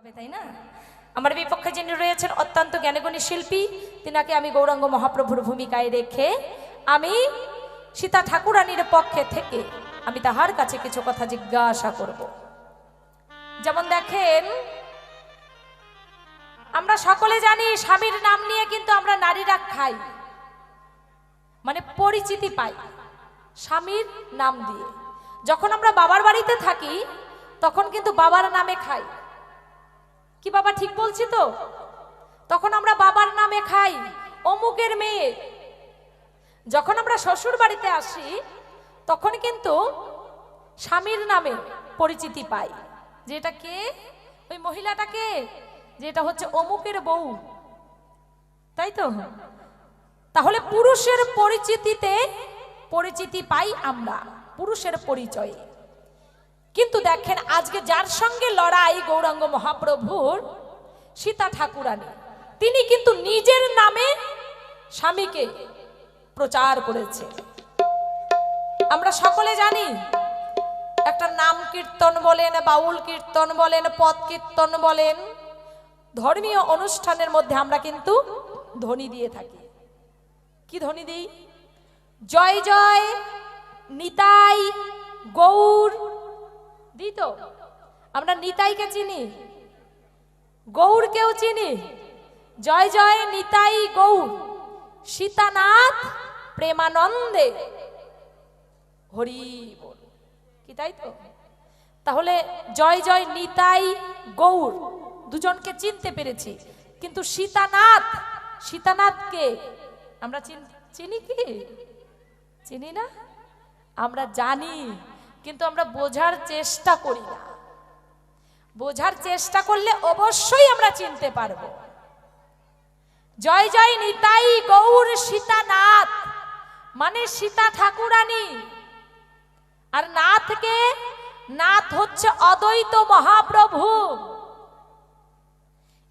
তাই না? আমার বিপক্ষে যিনি রয়েছেন অত্যন্ত জ্ঞানীগুণী শিল্পী, তিনাকে আমি গৌরাঙ্গ মহাপ্রভুর ভূমিকায় রেখে আমি সীতা ঠাকুরানীর পক্ষে থেকে আমি তাহার কাছে কিছু কথা জিজ্ঞাসা করব। যেমন দেখেন, আমরা সকলে জানি স্বামীর নাম নিয়ে কিন্তু আমরা নারীরা খাই, মানে পরিচিতি পাই স্বামীর নাম দিয়ে। যখন আমরা বাবার বাড়িতে থাকি তখন কিন্তু বাবার নামে খাই। কি বাবা ঠিক বলছি তো? তখন আমরা বাবার নামে খাই, অমুকের মেয়ে। যখন আমরা শ্বশুর বাড়িতে আসি তখন কিন্তু স্বামীর নামে পরিচিতি পাই, যে এটা কে, ওই মহিলাটাকে, যে এটা হচ্ছে অমুকের বউ, তাই তো? তাহলে পুরুষের পরিচিতিতে পরিচিতি পাই আমরা, পুরুষের পরিচয়ে। কিন্তু দেখেন আজকে যার সঙ্গে লড়াই গৌরাঙ্গ মহাপ্রভুর, সীতা ঠাকুরানী, তিনি কিন্তু নিজের নামে স্বামীকে প্রচার করেছে। আমরা সকলে জানি একটা নাম কীর্তন বলেন, বাউল কীর্তন বলেন, পদ কীর্তন বলেন, ধর্মীয় অনুষ্ঠানের মধ্যে আমরা কিন্তু ধ্বনি দিয়ে থাকি। কি ধ্বনি দিই? জয় জয় নিতাই গৌর দিই তো। আমরা নিতাইকে চিনি, গৌরকেও চিনি। জয় জয় নিতাই গৌর, সীতানাথ প্রেমানন্দে হরি বল, কি তাই তো? তাহলে জয় জয় নিতাই গৌর দুজনকে চিনতে পেরেছি, কিন্তু সীতানাথ, সীতানাথকে আমরা চিনি কি? চিনি না? আমরা জানি, কিন্তু আমরা বোঝার চেষ্টা করি না। বোঝার চেষ্টা করলে অবশ্যই আমরা চিনতে পারবো। জয় জয় নিতাই গৌর সীতানাথ মানে সীতা ঠাকুরানী। আর নাথকে, নাথ হচ্ছে অদ্বৈত মহাপ্রভু।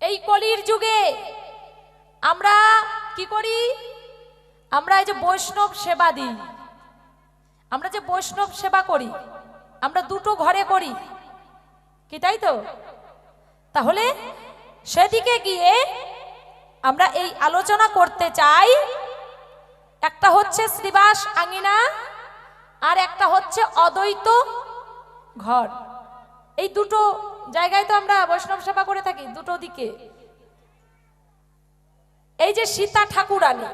এই কলির যুগে আমরা কি করি? আমরা এই যে বৈষ্ণব সেবা দিই, আমরা যে বৈষ্ণব সেবা করি, আমরা দুটো ঘরে করি, কি তাই তো? তাহলে সেদিকে গিয়ে আমরা এই আলোচনা করতে চাই। একটা হচ্ছে শ্রীবাস আঙিনা, আর একটা হচ্ছে অদ্বৈত ঘর। এই দুটো জায়গায় তো আমরা বৈষ্ণব সেবা করে থাকি, দুটো দিকে। এই যে সীতা ঠাকুরানী,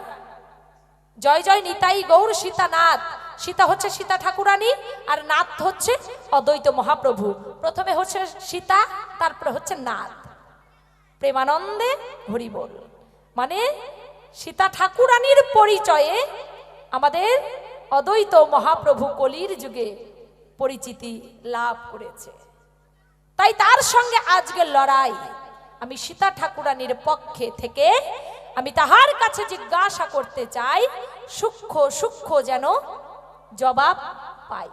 জয় জয় নিতাই গৌর সীতানাথ, সীতা হচ্ছে সীতা ঠাকুরানী আর নাথ হচ্ছে অদ্বৈত মহাপ্রভু। প্রথমে হচ্ছে সীতা, তারপরে হচ্ছে নাথ। প্রেমানন্দে হরি বল মানে সীতা ঠাকুরানীর পরিচয়ে আমাদের অদ্বৈত মহাপ্রভু কলির যুগে পরিচিতি লাভ করেছে। তাই তার সঙ্গে আজকে লড়াই। আমি সীতা ঠাকুরানীর পক্ষে থেকে আমি তাহার কাছে জিজ্ঞাসা করতে চাই, সূক্ষ্ম সূক্ষ্ম যেন জবাব পাই।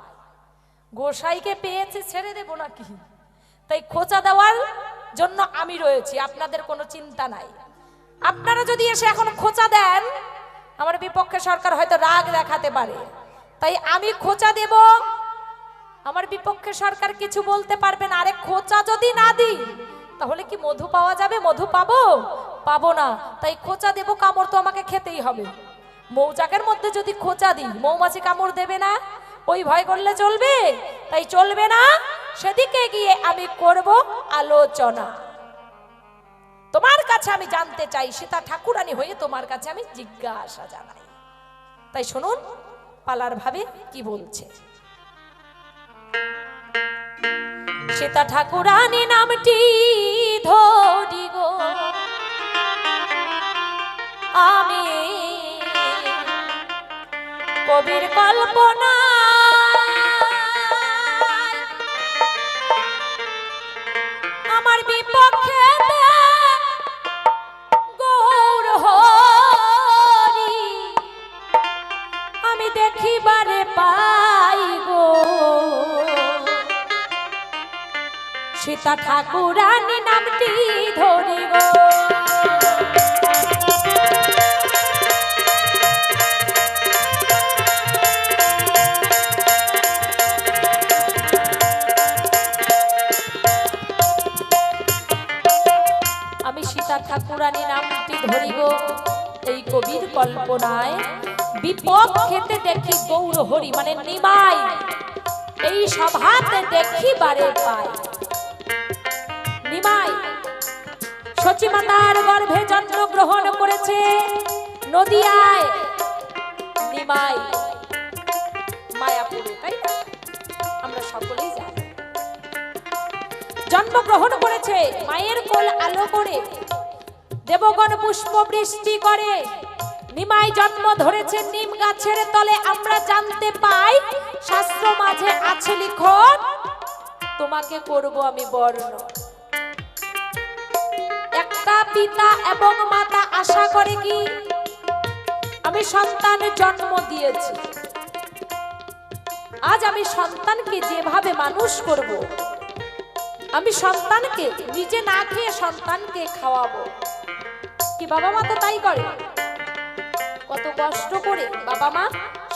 গোসাইকে পেয়েছে, ছেড়ে দেব নাকি? তাই খোঁচা দেওয়ার জন্য আমি রয়েছি, আপনাদের কোনো চিন্তা নাই। আপনারা যদি এসে এখন খোঁচা দেন, আমার বিপক্ষে সরকার হয়তো রাগ দেখাতে পারে, তাই আমি খোঁচা দেব, আমার বিপক্ষে সরকার কিছু বলতে পারবে না। আরে খোঁচা যদি না দিই তাহলে কি মধু পাওয়া যাবে? মধু পাবো? পাবো না। তাই খোঁচা দেব, কামড় তো আমাকে খেতেই হবে। মৌচাকের মধ্যে যদি খোঁচা দিই, মৌমাছি কামড় দেবে না? ওই ভয় করলে চলবে? তাই চলবে না। সেদিকে গিয়ে আমি করব আলোচনা। তোমার কাছে আমি জানতে চাই, সীতা ঠাকুরানী হয়ে তোমার কাছে আমি জিজ্ঞাসা জানাই। তাই শুনুন পালার ভাবে কি বলছে। সীতা ঠাকুরানী নামটি ধরি গো আমি কবির কল্পনা, আমার বিপক্ষে গৌর হরি আমি দেখিবারে পাই গো। সীতা ঠাকুরানী নামটি ধরি গো। সীতা ঠাকুরানী নামটি ধরিব এই কবির কল্পনায় বিপক্ষেতে দেখি গৌর হরি মানে নিমাই এই সভাতে দেখি বারে পায় নিমাই সচিমাতার গর্ভে জন্মগ্রহণ করেছে নদিয়ায় নিমাই মায়াপুরে, তাই না? আমরা সকলেই জানি জন্মগ্রহণ করেছে। মায়ের কোল আলো করে দেবগণ পুষ্প বৃষ্টি করে নিমাই জন্ম ধরেছে নিম গাছের তলে। আমরা জানতে পাই শাস্ত্র মাঝে আছে লিখন তোমাকে করব আমি বর্ণ। একটা পিতা এবং মাতা আশা করে কি আমি সন্তান জন্ম দিয়েছি, আজ আমি সন্তানকে যেভাবে মানুষ করব, আমি সন্তানকে নিজে না খেয়ে সন্তানকে খাওয়াবো। কি বাবা মা তো তাই করে, কত কষ্ট করে বাবা মা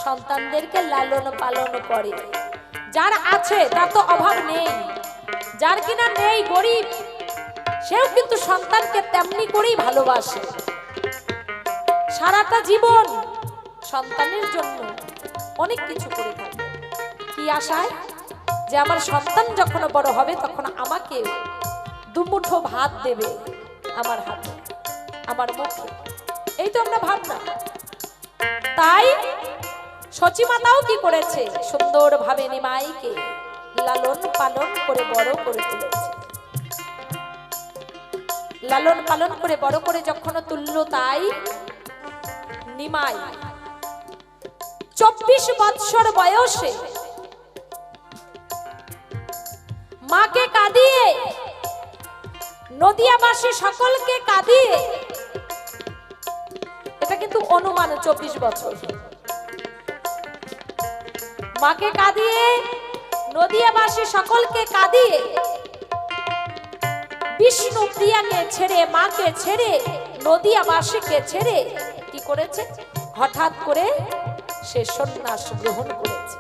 সন্তানদেরকে লালন পালন করে। যার আছে তার তো অভাব নেই, যার কিনা নেই গরিব সেও কিন্তু সন্তানকে তেমনি করেই ভালোবাসে। সারাটা জীবন সন্তানের জন্য অনেক কিছু করে থাকে, কি আশায় যে আমার সন্তান যখন বড় হবে তখন আমাকে দুমুঠো ভাত দেবে আমার হাতে আমার মুখে, এই তো আমরা ভাবনা। তাই সচিমাতাও কি করেছে, সুন্দরভাবে নিমাইকে লালন পালন করে বড় করে তুলেছে। লালন পালন করে বড় করে যখন তুলল, তাই নিমাই 24 বৎসর বয়সে মাকে কাঁদিয়ে নদিয়াবাসী সকলকে কাঁদিয়ে, এটা কিন্তু অনুমান 24 বছর, মাকে কাঁদিয়ে নদিয়াবাসী সকলকে কাঁদিয়ে বিষ্ণু প্রিয়াকে ছেড়ে মাকে ছেড়ে নদিয়াবাসীকে ছেড়ে কি করেছে, হঠাৎ করে সে সন্ন্যাস গ্রহণ করেছে।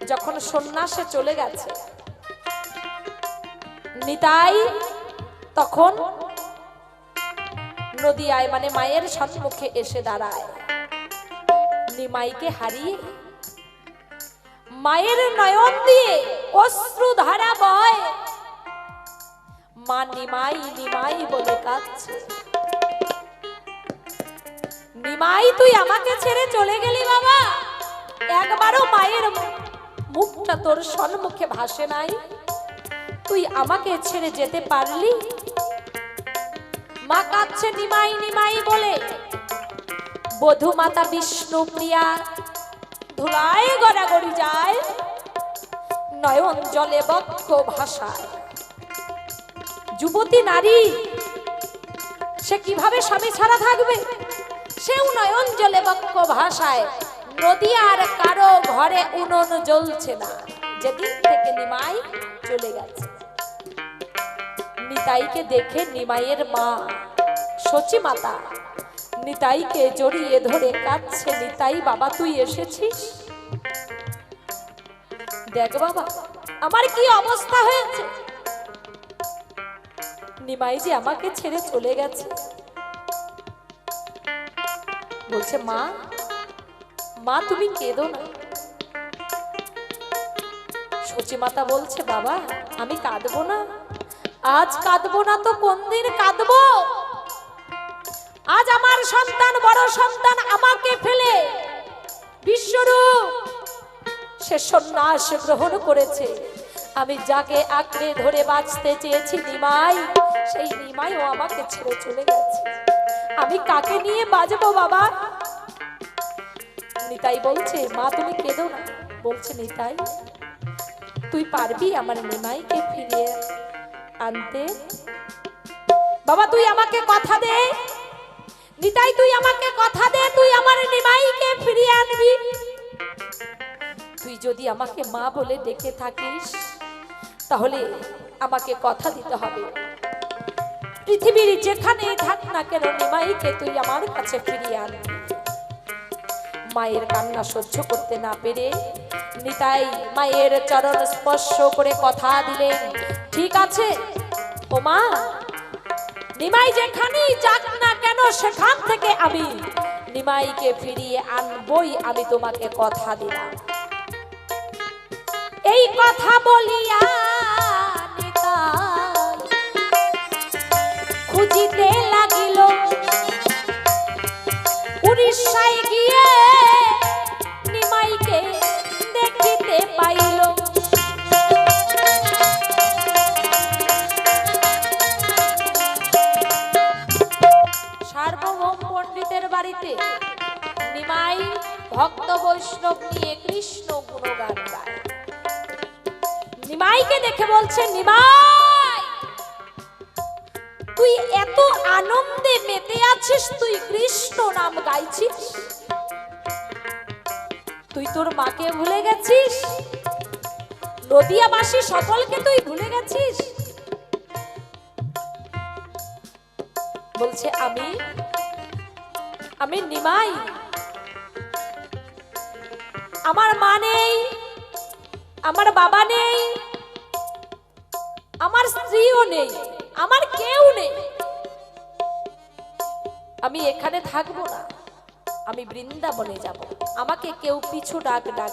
যখন সন্ন্যাসে চলে গেছে নিতাই, তখন নদিয়ায় মানে মায়ের সম্মুখে এসে দাঁড়ায়। নিমাইকে হারিয়ে মায়ের নয়ন দিয়ে অশ্রু ধারা বয়, মা নিমাই নিমাই বলে কাঁদছে। নিমাই তুই আমাকে ছেড়ে চলে গেলি বাবা, একবারও মায়ের মুখটা তোর সম্মুখে ভাসে নাই, তুই আমাকে ছেড়ে যেতে পারলি? মা কাঁদছে নিমাই নিমাই বলে। বধূ মাতা বিষ্ণু প্রিয়া ধুলায় গড়াগড়ি যায়, নয়ন জলে বক্ষ ভাষায়। যুবতী নারী সে কিভাবে স্বামী ছাড়া থাকবে, সেও নয়ন জলে বক্ষ ভাষায়। নদী আর কারো ঘরে উনুন জ্বলছে না, যেদিন থেকে নিমাই চলে গেছে। নিতাইকে দেখে নিমাইয়ের মা সচিমাতা নিতাইকে জড়িয়ে ধরে কাঁদছে। নিতাই বাবা তুই এসেছিস, দেখ বাবা আমার কি অবস্থা হয়েছে, নিমাই যে আমাকে ছেড়ে চলে গেছে। বলছে মা মা তুমি কেঁদো না। সচিমাতা বলছে বাবা আমি কাঁদবো না, আজ কাঁদবো না তো কোন দিন কাঁদবো? আজ আমার সন্তান বড় সন্তান আমাকে ফেলে বিশ্বরূপ সে সন্ন্যাস গ্রহণ করেছে। আমি যাকে আঁকড়ে ধরে বাঁচতে চেয়েছি নিমাই, সেই নিমাইও আমাকে ছেড়ে চলে গেছে। আমি কাকে নিয়ে বাঁচবো বাবা? নিতাই বলছে মা তুমি কেঁদো না। বলছে নিতাই তুই পারবি আমার নিমাইকে ফিরিয়ে আনতে? বাবা তুই আমাকে কথা দে, নিতাই তুই আমাকে কথা দে, তুই আমার নিমাইকে ফিরিয়ে আনবি। তুই যদি আমাকে মা বলে ডেকে থাকিস তাহলে আমাকে কথা দিতে হবে, পৃথিবীর যেখানে থাক না কেন নিমাইকে তুই আমার কাছে ফিরিয়ে আনবি। মায়ের কান্না সহ্য করতে না পেরে নিতাই মায়ের চরণ স্পর্শ করে কথা দিলেন, ঠিক আছে ও মা, নিমাই যেখানেই যাক না কেন সেখান থেকে আমি নিমাইকে ফিরিয়ে আনবই, আমি তোমাকে কথা দিলাম। এই কথা বলিয়া নিতাই খুঁজিতে লাগিল, উড়িষ্যায় গিয়ে নিমাইকে দেখিতে পাইল। সার্বভৌম পণ্ডিতের বাড়িতে নিমাই ভক্ত বৈষ্ণব নিয়ে কৃষ্ণ গুণগান গায়। নিমাইকে দেখে বলছে, নিমাই তুই এত আনন্দে মেতে আছিস, তুই কৃষ্ণ নাম গাইছিস, তুই তোর মাকে ভুলে গেছিস, নদিয়াবাসী সকলকে তুই ভুলে গেছিস। বলছে আমি নিমাই, আমার মা নেই, আমার বাবা নেই, আমার স্ত্রীও নেই, আমার কেউ নেই, আমি এখানে থাকবো না, আমি বৃন্দাবনে যাব, আমাকে কেউ পিছু ডাকবি না।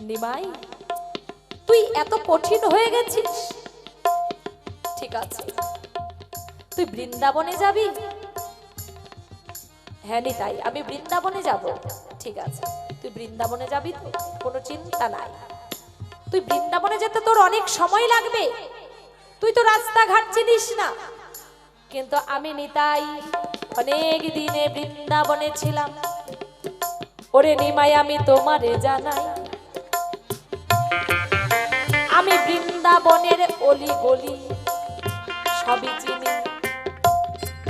নিমাই তুই এত কঠিন হয়ে গেছিস, ঠিক আছে তুই বৃন্দাবনে যাবি? হ্যাঁ নিতাই, আমি বৃন্দাবনে যাব। ঠিক আছে, তুই বৃন্দাবনে যাবি তো, কোনো চিন্তা নাই। তুই বৃন্দাবনে যেতে তোর অনেক সময় লাগবে, তুই তো রাস্তাঘাট চিনিস না, কিন্তু আমি নিতাই অনেক দিনে বৃন্দাবনে ছিলাম। ওরে নিমাই আমি তোমারে জানাই, আমি বৃন্দাবনের অলি গলি সবই চিনি,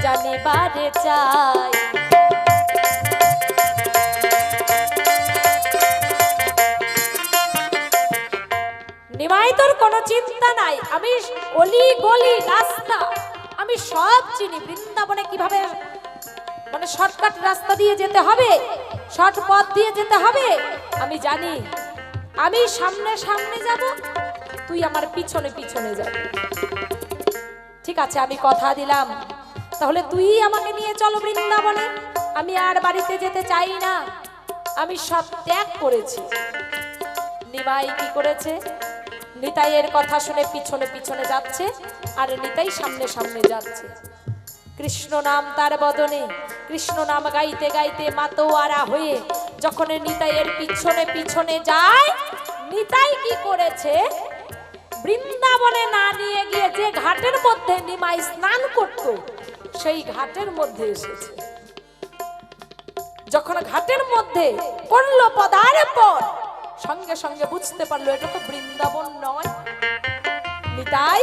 জানিবারে চাই। নিমাই তোর কোনো চিন্তা নাই, আমি অলি গলি রাস্তা আমি সব চিনি, বৃন্দাবনে কিভাবে মানে শর্টকাট রাস্তা দিয়ে যেতে হবে, শর্ট পথ দিয়ে যেতে হবে আমি জানি। আমি সামনে সামনে যাব, তুই আমার পিছনে পিছনে যাবি। ঠিক আছে, আমি কথা দিলাম, তাহলে তুই আমাকে নিয়ে চলো বৃন্দাবনে, আমি আর বাড়িতে যেতে চাই না, আমি সব ত্যাগ করেছি। নিমাই কি করেছে? নিতাইয়ের কথা শুনে পিছনে পিছনে যাচ্ছে, আর নিতাই সামনে সামনে যাচ্ছে। কৃষ্ণ নাম তার বদনে, কৃষ্ণ নাম গাইতে গাইতে মাতোয়ারা হয়ে যখন নিতাইয়ের পিছনে পিছনে যায়, নিতাই কি করেছে? বৃন্দাবনে না নিয়ে গিয়ে যে ঘাটের মধ্যে নিমাই স্নান করত, সেই ঘাটের মধ্যে এসেছে। যখন ঘাটের মধ্যে করলো পদার্পণ, সঙ্গে সঙ্গে বুঝতে পারলো এটা তো বৃন্দাবন নয়। নিতাই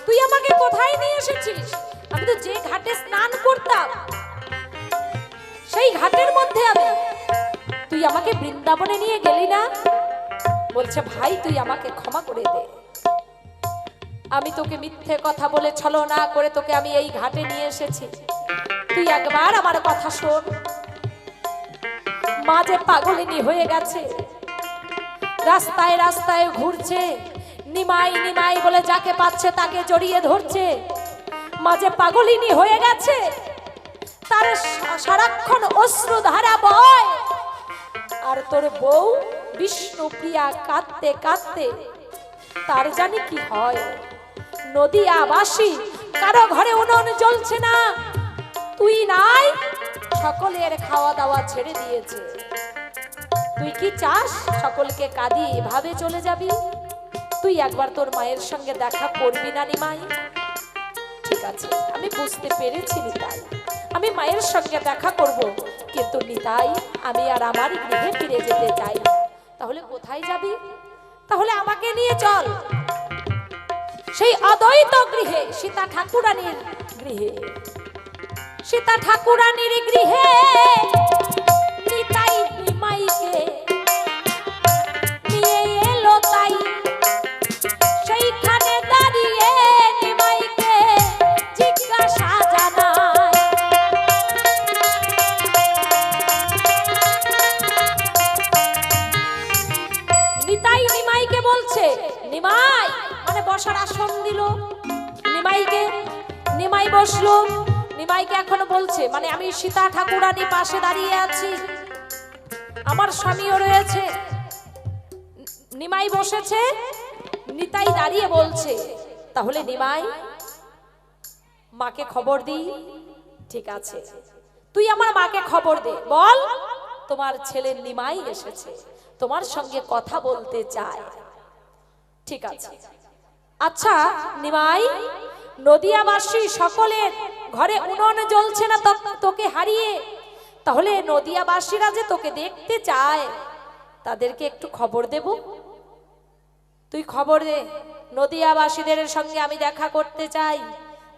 তুই আমাকে কোথায় নিয়ে এসেছিস? আমি তো যে ঘাটে স্নান করতাম সেই ঘাটের মধ্যে আমি, তুই আমাকে বৃন্দাবনে নিয়ে গেলি না। বলছে ভাই তুই আমাকে ক্ষমা করে দে, আমি তোকে মিথ্যে কথা বলে ছলনা করে তোকে আমি এই ঘাটে নিয়ে এসেছি, তুই একবার আমার কথা শোন। মা যে পাগলিনী হয়ে গেছে, রাস্তায় রাস্তায় ঘুরছে, নিমাই নিমাই বলে যাকে পাচ্ছে তাকে জড়িয়ে ধরছে, মাঝে পাগলিনী হয়ে গেছে, তার সারাক্ষণ অশ্রু ধারা বয়, আর তোর বউ বিষ্ণুপ্রিয়া কাঁদতে কাঁদতে তার জানি কি হয়। নদিয়াবাসী কারো ঘরে উনুন জ্বলছে না, তুই নাই, সকলের খাওয়া দাওয়া ছেড়ে দিয়েছে, তুই কি চাস সকলকে কাঁদিয়ে এভাবে চলে যাবি? তুই একবার তোর মায়ের সঙ্গে দেখা করবি না নিমাই? ঠিক আছে, আমি বুঝতে পেরেছি নিতাই, আমি মায়ের সঙ্গে দেখা করব, কিন্তু নিতাই আমি আর আমার গৃহে ফিরে যেতে চাই না। তাহলে কোথায় যাবি? তাহলে আমাকে নিয়ে চল সেই অদ্বৈত গৃহে, সীতা ঠাকুরানীর গৃহে। সীতা ঠাকুরানীর গৃহে নিতাই নিমাইকে নিয়ে এলো, তাই সেইখানে দাঁড়িয়ে নিমাইকে জিজ্ঞাসা জানায়। নিতাই নিমাইকে বলছে, নিমাই মানে বসার আসন দিল, বসলো, নিমাইকে এখন বলছে, মানে আমি সীতা ঠাকুরানী পাশে দাঁড়িয়ে আছি, আমার স্বামীও রয়েছে। নিমাই বসেছে, নিতাই দাঁড়িয়ে বলছে, তাহলে নিমাই মাকে খবর দিই। ঠিক আছে, তুই আমার মাকে খবর দে, বল তোমার ছেলে নিমাই এসেছে, তোমার সঙ্গে কথা বলতে চায়। ঠিক আছে। আচ্ছা নিমাই, নদিয়াবাসী সকলের ঘরে উনুন জ্বলছে না তোকে হারিয়ে, তাহলে নদিয়াবাসীরা যে তোকে দেখতে চায় তাদেরকে একটু খবর দেব, তুই খবর দে। নদিয়াবাসীদের সঙ্গে আমি দেখা করতে চাই,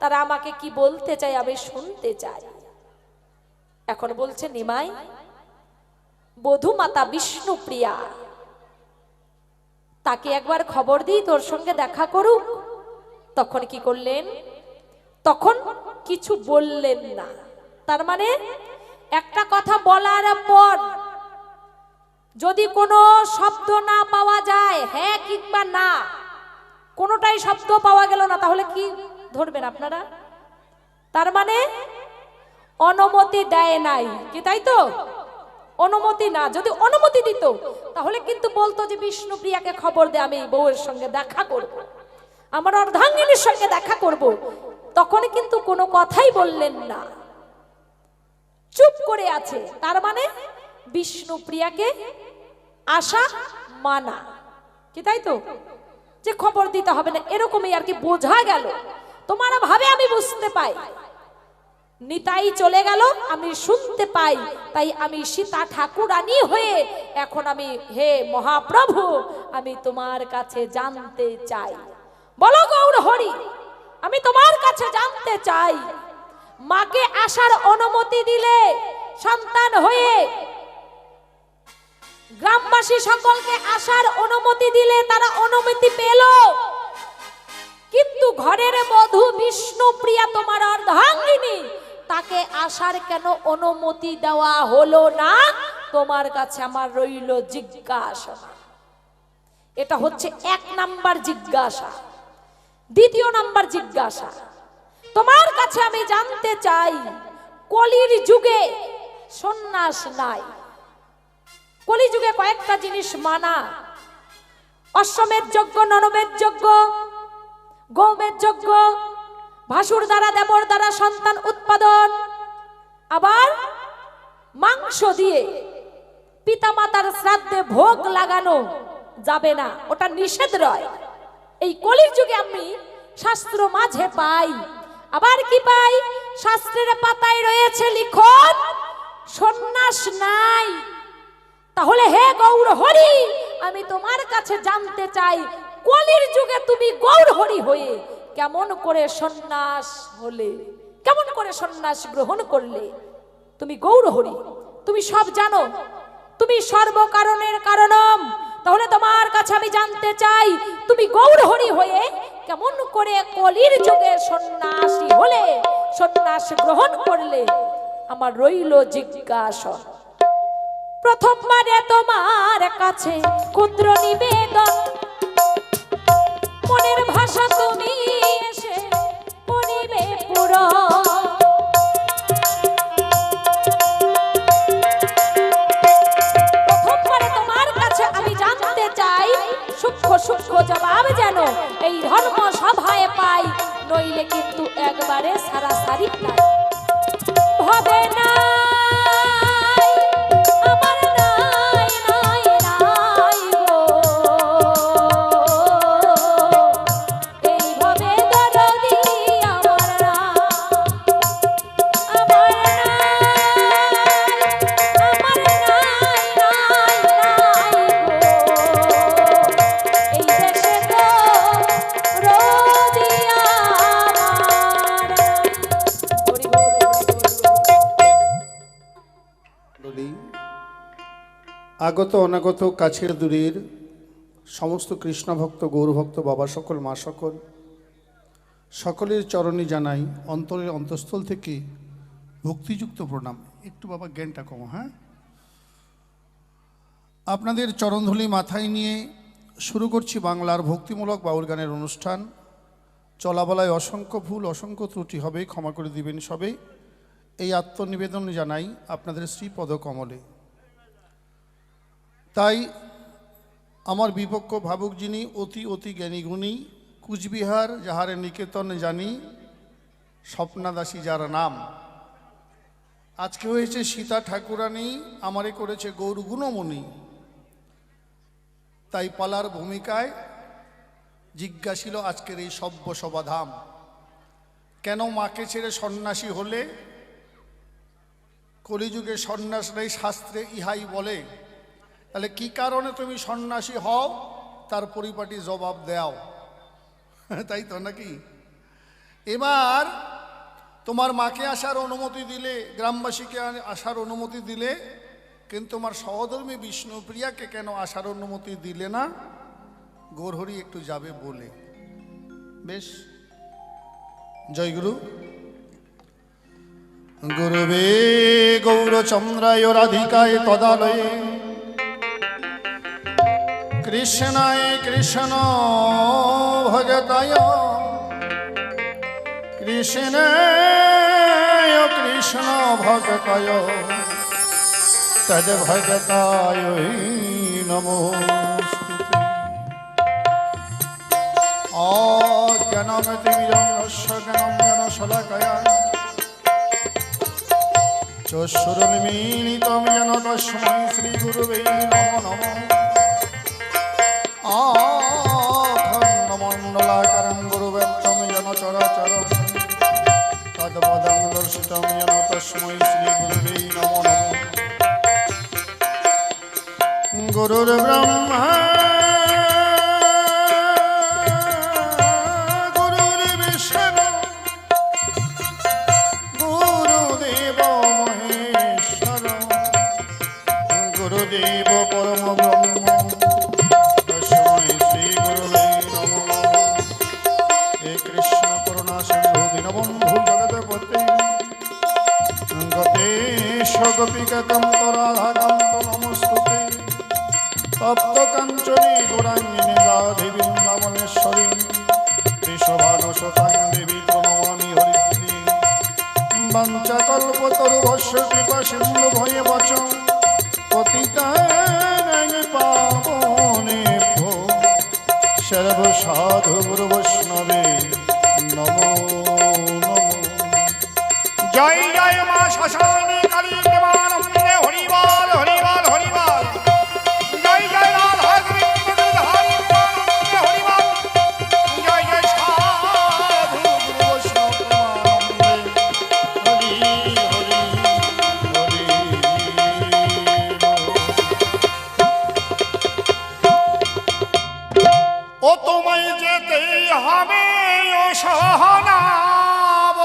তারা আমাকে কি বলতে চায় আমি শুনতে চাই। এখন বলছে নিমাই, বধূমাতা বিষ্ণুপ্রিয়া, তাকে একবার খবর দিই তোর সঙ্গে দেখা করুক। তখন কি করলেন? তখন কিছু বললেন না। তার মানে একটা কথা বলার পর যদি কোনো শব্দ না পাওয়া যায়, হ্যাঁ কিংবা না, কোনোটাই শব্দ পাওয়া গেল না, তাহলে কি ধরবেন আপনারা? তার মানে অনুমতি দেয় নাই, কি তাই তো? অনুমতি না, যদি অনুমতি দিত তাহলে কিন্তু বলতো যে বিষ্ণুপ্রিয়াকে খবর দে, আমি বউয়ের সঙ্গে দেখা করব, আমার অর্ধাঙ্গিনীর সঙ্গে দেখা করব। তখন কিন্তু কোনো কথাই বললেন না, চুপ করে আছে। তার মানে বিষ্ণুপ্রিয়াকে আশা মানা, কি তাই তো? যে খবর দিতে হবে না, এরকমই আর কি বোঝা গেল। তোমার ভাবে আমি বুঝতে পাই, নিতাই চলে গেল, আমি শুনতে পাই, তাই আমি সীতা ঠাকুরানী হয়ে এখন আমি, হে মহাপ্রভু, আমি তোমার কাছে জানতে চাই। বলো গৌর হরি, আমি তোমার কাছে জানতে চাই, মাকে আসার অনুমতি দিলে সন্তান হয়ে, গ্রামবাসী সকলকে আসার অনুমতি দিলে তারা অনুমতি পেল, কিন্তু ঘরের বধূ বিষ্ণুপ্রিয়া তোমার অর্ধাঙ্গিনী, তাকে আসার কেন অনুমতি দেওয়া হলো না? তোমার কাছে আমার রইল জিজ্ঞাসা। এটা হচ্ছে 1 নাম্বার জিজ্ঞাসা। দ্বিতীয় নাম্বার জিজ্ঞাসা, তোমার কাছে আমি জানতে চাই, কলির যুগে সন্ন্যাস নাই। কলিযুগে কয়েকটা জিনিস মানা, অশ্বমেধ যজ্ঞ, নরমেধ যজ্ঞ, গৌমেধ যজ্ঞ, ভাসুর দ্বারা দেবর দ্বারা সন্তান উৎপাদন, আবার মাংস দিয়ে পিতামাতার শ্রাদ্ধে ভোগ লাগানো যাবে না, ওটা নিষেধ রয়। এই কলির যুগে আমি শাস্ত্র মাঝে পাই, আবার কি পাই? শাস্ত্রের পাতায় রয়েছে লিখন সন্ন্যাস নাই। তাহলে হে গৌর হরি, আমি তোমার কাছে জানতে চাই, কলির যুগে তুমি গৌর হরি হয়ে কেমন করে সন্ন্যাস হলে, কেমন করে সন্ন্যাস গ্রহণ করলে? তুমি গৌর হরি, তুমি সব জানো, তুমি সর্বকারণের কারণম। তাহলে তোমার কাছে আমি জানতে চাই, তুমি গৌর হরি হয়ে কেমন করে কলির যুগে সন্ন্যাসী হলে, সন্ন্যাস গ্রহণ করলে? আমার রইল জিজ্ঞাসা। প্রথমবারে তোমার কাছে ক্ষুদ্র নিবেদন, মনের ভাষা তুমি এসে করিবে পুরো। প্রথমবারে তোমার কাছে আমি জানতে চাই, সূক্ষ্ম সূক্ষ্ম জবাব যেন এই ধর্ম সভায় পাই, নইলে কিন্তু একবারে সারাসারি নাই। হবে না আগত অনাগত কাছের দূরের সমস্ত কৃষ্ণ ভক্ত, গৌরভক্ত, বাবা সকল, মা সকল, সকলের চরণে জানাই অন্তরের অন্তঃস্থল থেকে ভক্তিযুক্ত প্রণাম। একটু বাবা জ্ঞানটা কম, হ্যাঁ। আপনাদের চরণধূলি মাথায় নিয়ে শুরু করছি বাংলার ভক্তিমূলক বাউল গানের অনুষ্ঠান চলাবলায় অসংখ্য ভুল অসংখ্য ত্রুটি হবে, ক্ষমা করে দিবেন সবে। এই আত্মনিবেদন জানাই আপনাদের শ্রীপদ কমলে। তাই আমার বিপক্ষ ভাবুক যিনি অতি অতি জ্ঞানী গুণী, কুচবিহার যাহারে নিকেতন জানি, স্বপ্নাদাসী যার নাম। আজকে হয়েছে সীতা ঠাকুরানী, আমারে করেছে গৌর গুণমণি। তাই পালার ভূমিকায় জিজ্ঞাসিল আজকের এই সভ্য সভাধাম, কেন মাকে ছেড়ে সন্ন্যাসী হলে? কলিযুগে সন্ন্যাস নেই, শাস্ত্রে ইহাই বলে। তাহলে কি কারণে তুমি সন্ন্যাসী হও, তার পরিপাটি জবাব দাও, তাই তো নাকি? এবার তোমার মাকে আসার অনুমতি দিলে, গ্রামবাসীকে আসার অনুমতি দিলে, কিন্তু তোমার সহধর্মী বিষ্ণুপ্রিয়াকে কেন আসার অনুমতি দিলে না? গৌরহরি একটু যাবে বলে। বেশ, জয়গুরু। গুরুবে গৌরচন্দ্রায় রাধিকায় তদালয়ে, কৃষ্ণায় কৃষ্ণ ভগতায়, কৃষ্ণায় কৃষ্ণ ভগতায়, তদ ভগতায় নমস্তুতে। অজ্ঞানতিমিরস্য জ্ঞানম জ্ঞানশলাকয়া, চক্ষুরুন্মীলিতং যেন তস্मै শ্রীগুরুবে নমো নমঃ। অখণ্ডমণ্ডলাকারং গুরুব্যক্তং যেন চরাচরং, তৎপদং দর্শিতং যেন তস্मै শ্রীগুরুবে নমো নমঃ। গুরুর্ব্রহ্মা গুরুর্বিষ্ণু গুরুদেব মহেশ্বর, গুরুদেব পরম ব্রহ্ম তস্मै শ্রীগুরুবে নমো নমঃ। হে কৃষ্ণ করুণা সিন্ধু দীনবন্ধু জগৎপতে, গতেশ গোপীকান্তম রাধাকান্ত নমস্তুতে। তপ্ত কাঞ্চনী গৌরাঙ্গিনী রাধে বৃন্দাবনেশ্বরী, বৃষভানুসুতাং দেবী প্রণমামি হরিপ্রিয়ে। বাঞ্ছাকল্পতরুভ্যশ্চ কৃপা সিন্ধু ভয়ে বচ, পতিতানাং পাবনেভ্যো সর্বসাধু গুরু বৈষ্ণবে নমো নমঃ। জয় জয় মা শ্মশানী কালী প্রেমানন্দে, হরিবল হরিবল হরিবল। জয় জয় রাধা গোবিন্দ গিরিধারী প্রেমানন্দে, হরিবল। জয় জয় সাধু গুরু বৈষ্ণব প্রেমানন্দে, হরি হরি হরি বল। ও তোমায় যেতেই হবে ও সহনাব,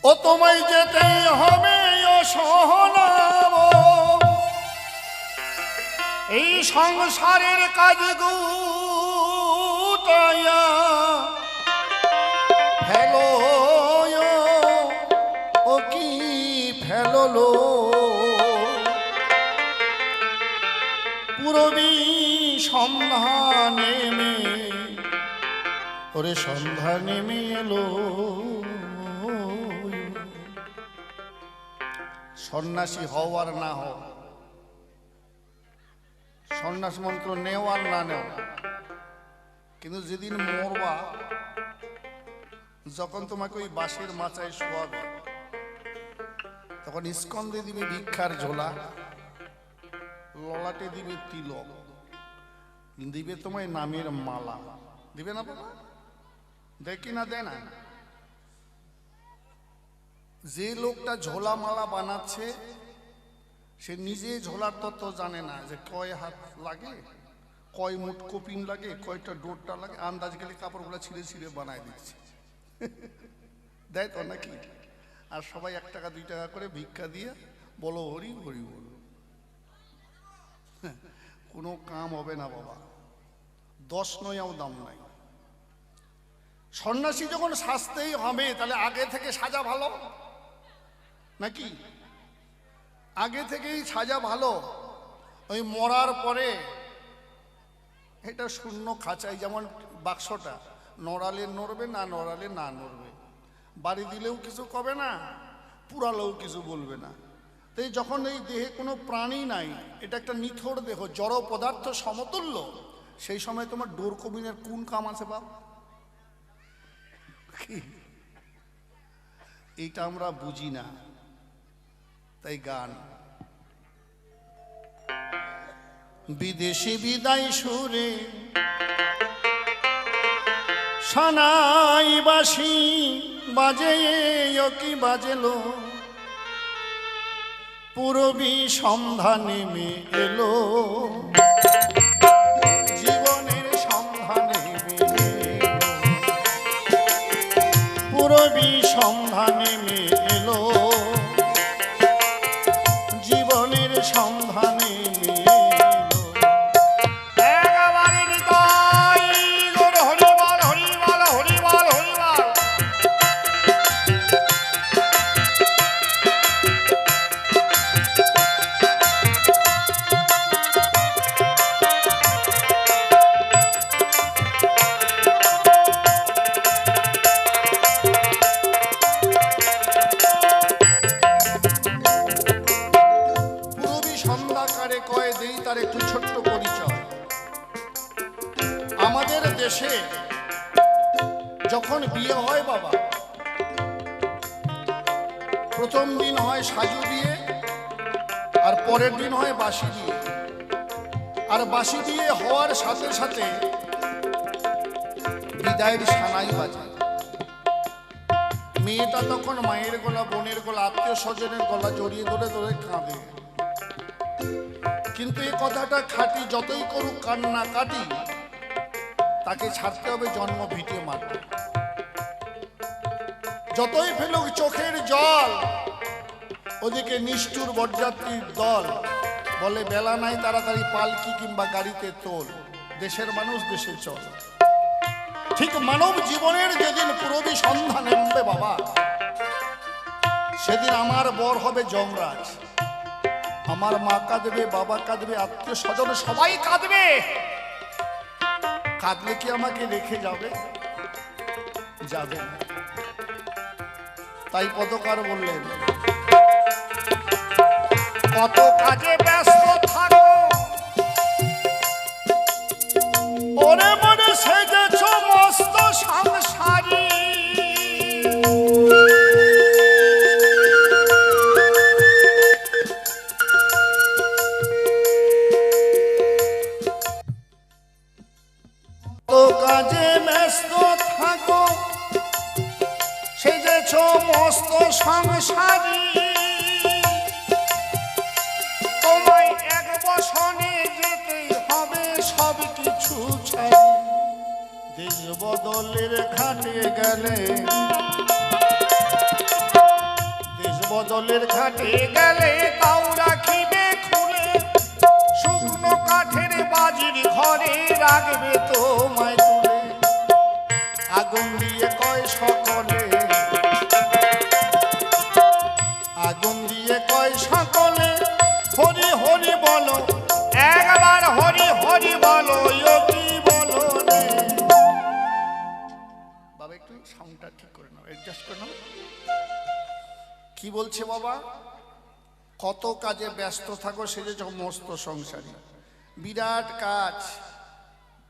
ও তোমায় যেতেই হবে ও সহনাব। এই সংসারের কাজ গুটাইয়া ফেলো, ও কি ফেললো? পূরবী সন্ধ্যা নেমে, ওরে সন্ধ্যা নেমে এলো। সন্ন্যাসী হও আর না হও, সন্ন্যাস মন্ত্র নেও আর না নেও, কিন্তু যেদিন মরবা, যখন তোমাকে ওই বাঁশের মাচায় শোয়াবে, তখন স্কন্ধে দিবে ভিক্ষার ঝোলা, ললাটে দিবে তিলক, দিবে তোমায় নামের মালা। দিবে না বাবা? দেখি না, দেয় না? যে লোকটা ঝোলা মালা বানাচ্ছে, সে নিজে ঝোলার তত্ত্ব জানে না, যে কয় হাত লাগে, কয় মুঠ কপিন লাগে, কয়টা ডোরটা লাগে, আন্দাজ গেলে কাপড়গুলো ছিঁড়ে ছিঁড়ে বানায় দিচ্ছে। দেয় তো নাকি? আর সবাই 1 টাকা 2 টাকা করে ভিক্ষা দিয়ে বলো হরি হরি বল। কোনো কাম হবে না বাবা, 10 নয়াও দাম নাই। সন্ন্যাসী যখন সাজতেই হবে, তাহলে আগে থেকে সাজা ভালো নাকি? আগে থেকেই সাজা ভালো। ওই মরার পরে এটা শূন্য খাঁচাই, যেমন বাক্সটা নড়ালে নড়বে, না নড়ালে না নড়বে, বাড়ি দিলেও কিছু কবে না, পুরালেও কিছু বলবে না। তাই যখন এই দেহে কোনো প্রাণী নাই, এটা একটা নিথর দেহ, জড় পদার্থ সমতুল্য, সেই সময় তোমার ডোর কবিনের কোন কাম আছে বাপ? এইটা আমরা বুঝি না, তাই গান। বিদেশি বিদায় সুরে সানাই বাঁশি বাজে কি বাজেলো, পূরবী সন্ধ্যা নেমে এলো, জীবনের সন্ধ্যা নেমে এলো, পূরবী সন্ধ্যা নেমে এলো, জীবনের সন্ধ্যা নেমে এলো। একেবারে নিতাই গৌর হরিবল হরিবল হরিবল হরিবল। কয়ে দেই তার একটু ছোট্ট পরিচয়। আমাদের দেশে যখন বিয়ে হয় বাবা, প্রথম দিন হয় সাজু বিয়ে, আর পরের দিন হয় বাসি বিয়ে। আর বাসি বিয়ে হওয়ার সাথে সাথে বিদায়ের সানাই বাজে। মেয়েটা তখন মায়ের গলা, বোনের গলা, আত্মীয় স্বজনের গলা জড়িয়ে ধরে ধরে কাঁদে। কিন্তু এই কথাটা খাঁটি, যতই করুক কান্না কাটি, তাকে ছাড়তে হবে জন্ম ভিটে মাটি। যতই ফেলুক চোখের জল, ওদিকে নিষ্ঠুর বরযাত্রীর দল বলে বেলা নাই, তাড়াতাড়ি পালকি কিংবা গাড়িতে তোল, দেশের মানুষ দেশে চল। ঠিক মানব জীবনের যেদিন পূরবী সন্ধ্যা নেমবে বাবা, সেদিন আমার বর হবে যমরাজ। আমার মা কাঁদবে, বাবা কাঁদবে, আত্মীয় স্বজন সবাই কাঁদবে। কাঁদলে কি আমাকে রেখে যাবে? যাবে না। তাই পদকার বললেন, কত কাজে ব্যস্ত থাকো ওরে মনে সেজেছ মস্ত সংসারী, কাজে ব্যস্ত থাকো সেজেছ মস্ত সংসারী, তোমায় এক বসনে যেতেই হবে সব কিছু ছাড়ি। দেশ বদলের ঘাটে গেলে, দেশ বদলের ঘাটে গেলে তাও রাখিবে খুলে, শুকনো কাঠের বাজির ঘরে রাখবে তোমায় তুলে। আগুন দিয়ে কয় সকলে, আগুন দিয়ে কয় সকলে, হরি হরি বলো, একবার হরি হরি বলো, কি বলো রে বাবা। একটু সাউন্ডটা ঠিক করে নাও, অ্যাডজাস্ট করে নাও। কি বলছে বাবা? কত কাজে ব্যস্ত থাকো সেজেছ মস্ত সংসারী। বিরাট কাজ,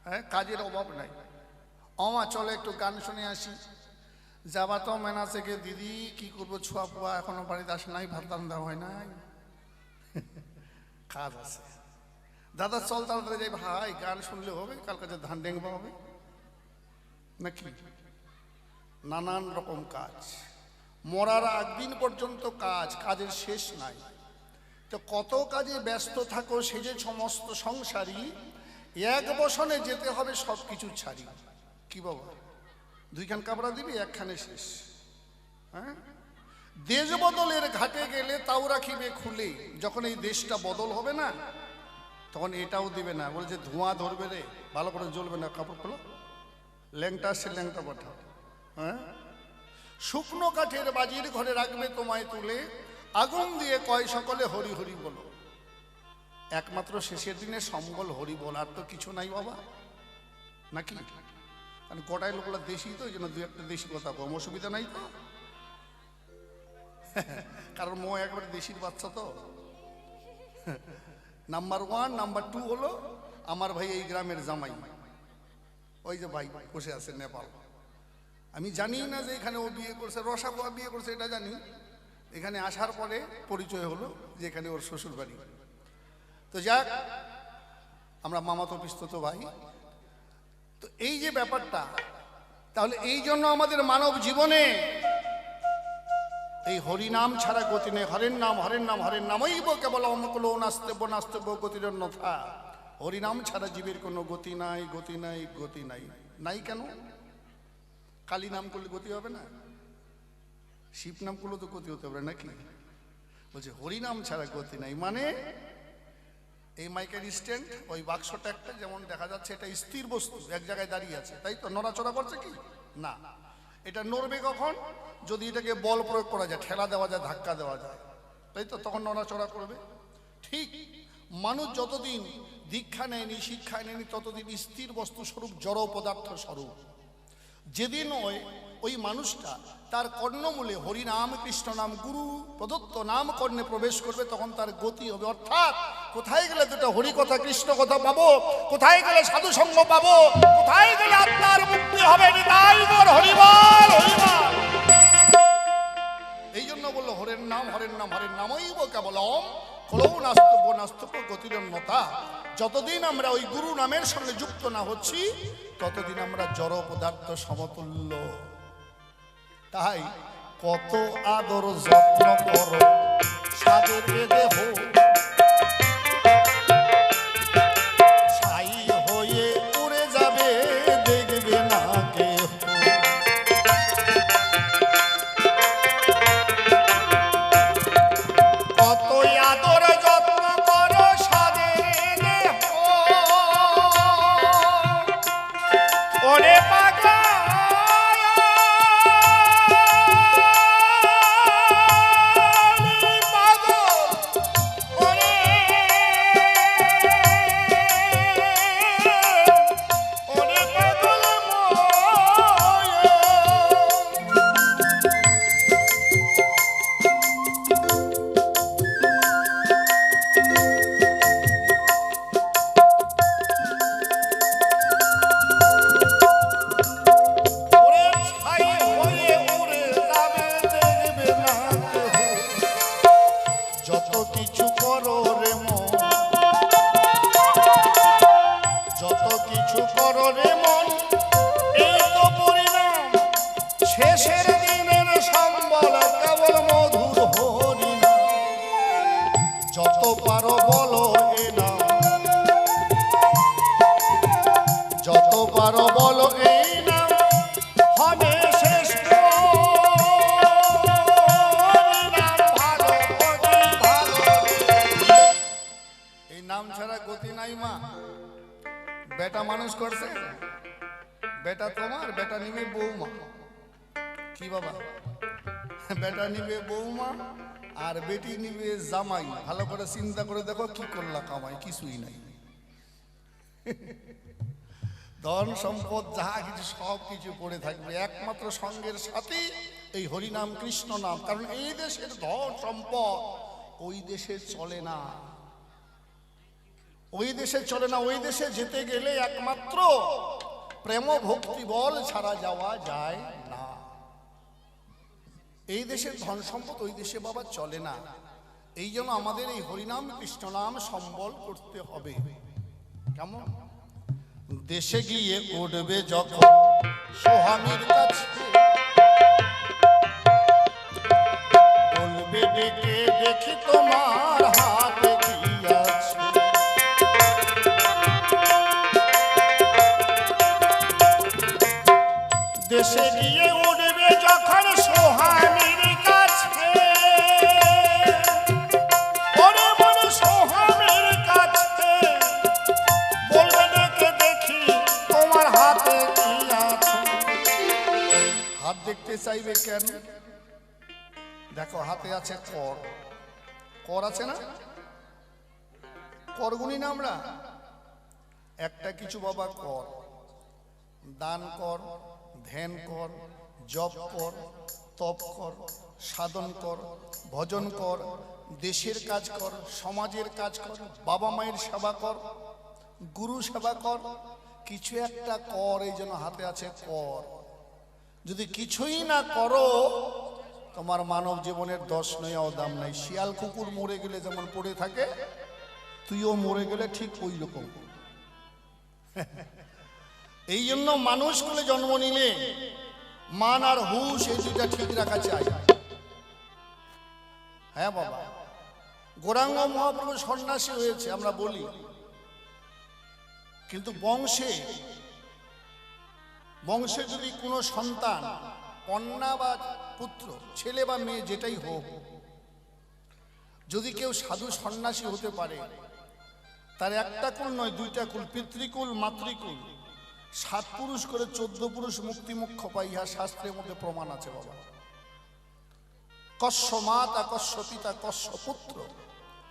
হ্যাঁ, কাজের অভাব নাই। অমা চলে একটু গান শুনে আসি। যাবা তো মেনা থেকে, দিদি কি করবো, ছোয়া পোয়া এখনো বাড়িতে আসে নাই, ভাত রান্না হয় নাই, কাজ আছে। দাদা চল তাড়াতাড়ি যাই। ভাই গান শুনলে হবে? কাল কাছে ধান ডেঙ্গবা হবে নাকি? নানান রকম কাজ, মরার একদিন পর্যন্ত কাজ, কাজের শেষ নাই। তো কত কাজে ব্যস্ত থাকো সেজে সমস্ত সংসারী, এক বসনে যেতে হবে সব কিছু ছাড়ি। কি বাবা, দুইখান কাপড়া দিবি, একখানে শেষ। হ্যাঁ, দেশ বদলের ঘাটে গেলে তাও রাখিবে খুলে। যখন এই দেশটা বদল হবে না, তখন এটাও দিবে না, বলছে ধোঁয়া ধরবে রে, ভালো করে জ্বলবে না, কাপড় খোলো, ল্যাংটা আসছে ল্যাংটা পাঠাও। হ্যাঁ, শুকনো কাঠের বাজির ঘরে রাখবে তোমায় তুলে, আগুন দিয়ে কয় সকলে হরি হরি বলো। একমাত্র শেষের দিনে সম্বল হরি বল, আর তো কিছু নাই বাবা, নাকি? কারণ কটায় লোকগুলো দেশি, তো এই জন্য দু একটা দেশি কথা কম, অসুবিধা নাই তো। কারণ মো একবারে দেশির বাচ্চা তো। নাম্বার 1 নাম্বার 2 হলো আমার ভাই এই গ্রামের জামাই, ওই যে ভাই বসে আছে নেপাল। আমি জানি না যে এখানে ও বিয়ে করছে, রসাপা বিয়ে করছে এটা জানি, এখানে আসার পরে পরিচয় হলো যে এখানে ওর শ্বশুর বাড়ি। তো যাক, আমরা মামাতো পিস্তত ভাই। তো এই যে ব্যাপারটা, তাহলে এই জন্য আমাদের মানব জীবনে এই হরিনাম ছাড়া গতি নেই। হরের নাম হরের নাম হরের নামই কেবল অমকল নাস্তব্য নাস্তব্য গতির অন্যথা। হরিনাম ছাড়া জীবের কোনো গতি নাই, গতি নাই, গতি নাই। নাই কেন? কালী নাম করলে গতি হবে না? শিব নাম করলে তো গতি হতে হবে নাকি? বলছে হরিনাম ছাড়া গতি নাই। মানে এই মাইকের স্ট্যান্ড, ওই বাক্সটা একটা যেমন দেখা যাচ্ছে, এটা স্থির বস্তু, এক জায়গায় দাঁড়িয়ে আছে, তাই তো? নড়াচড়া করছে কি না? এটা নড়বে কখন? যদি এটাকে বল প্রয়োগ করা যায়, ঠেলা দেওয়া যায়, ধাক্কা দেওয়া যায়, তাই তো? তখন নড়াচড়া করবে। ঠিক মানুষ যতদিন দীক্ষা নেয়নি, শিক্ষা নেয়নি, ততদিন স্থির বস্তু স্বরূপ, জড় পদার্থ স্বরূপ। যেদিন ওই মানুষটা তার কর্ণমূলে হরিনাম কৃষ্ণ নাম গুরু প্রদত্ত নাম কর্ণে প্রবেশ করবে, তখন তার গতি হবে। অর্থাৎ কোথায় গেলে দুটো হরি কথা কৃষ্ণ কথা পাবো, কোথায় গেলে সাধু সঙ্গ পাবো, কোথায় গেলে আত্মার মুক্তি হবে, নিতাই গৌর হরিবল হরিবল। এই জন্য বললো হরের নাম হরের নাম হরের নামই কেবলম কলৌ নাস্তব্য নাস্তব্য গতিরন্যতা। যতদিন আমরা ওই গুরু নামের সঙ্গে যুক্ত না হচ্ছি, ততদিন আমরা জড় পদার্থ সমতুল্য। তাই কত আদর যত্ন করো সাদের দেহ, ছাই হয়ে উড়ে যাবে, দেখবে না কেহ। কতই আদর যত্ন করো সাদের দেহ, ওরে পাগলা বেটা মানুষ করছে, বেটা তোমার, বেটা নিবে বৌমা। কি বাবা? বেটা নিবে বৌমা আর বেটি নিবে জামাই। ভালো করে চিন্তা করে দেখো, কি করলা কামাই? কিছুই নাই। ধন সম্পদ যাহা কিছু সব কিছু পড়ে থাকবে, একমাত্র সঙ্গের সাথে এই হরিনাম কৃষ্ণ নাম। কারণ এই দেশের ধন সম্পদ ওই দেশে চলে না, ওই দেশে চলে না। ওই দেশে যেতে গেলে একমাত্র প্রেম ভক্তি বল ছাড়া যাওয়া যায় না। এই দেশের ধন সম্পদ ওই দেশে বাবা চলে না। এই জন্য আমাদের এই হরিনাম কৃষ্ণ নাম সম্বল করতে হবে। কেমন? দেশে গিয়ে উঠবে যখন স্বামীর কাছে, বলবে ডেকে দেখি তোমার হাতে কি আছে। দেশে গিয়ে উঠবে যখন স্বামীর কাছে, ওরে মনে স্বামীর কাছে, বলবে ডেকে দেখি তোমার হাতে কি আছে। হাত দেখতে চাইবে কেন? দেখো হাতে আছে কর, কর আছে না? করগুনি না আমরা? একটা কিছু বাবা কর, দান কর, ধ্যান কর, জপ কর, তপ কর, সাধন কর, ভজন কর, দেশের কাজ কর, সমাজের কাজ কর, বাবা মায়ের সেবা কর, গুরু সেবা কর, কিছু একটা কর। এই জন্য হাতে আছে কর। যদি কিছুই না করো, তোমার মানব জীবনের 10 নয়াও দাম নাই। শিয়াল কুকুর মরে গেলে যেমন পড়ে থাকে, তুইও মরে গেলে ঠিক ওই রকম। এই জন্য মানুষগুলো জন্ম নিলে মান আর হুশ এই দুইটা ঠিক রাখা চাই। হ্যাঁ বাবা, গৌরাঙ্গ মহাপ্রভু সন্ন্যাসী হয়েছে আমরা বলি, কিন্তু বংশে বংশে যদি কোনো সন্তান, কন্যা বা পুত্র, ছেলে বা মেয়ে যেটাই হোক, যদি কেউ সাধু সন্ন্যাসী হতে পারে, তার একটা কুল নয়, দুইটা কুল, পিতৃকুল মাতৃকুল 7 পুরুষ করে 14 পুরুষ মুক্তি মুখ্য পাই। ইহা শাস্ত্রের মধ্যে প্রমাণ আছে বাবা। কস্য মাতা, কস্য পিতা, কস্য পুত্র,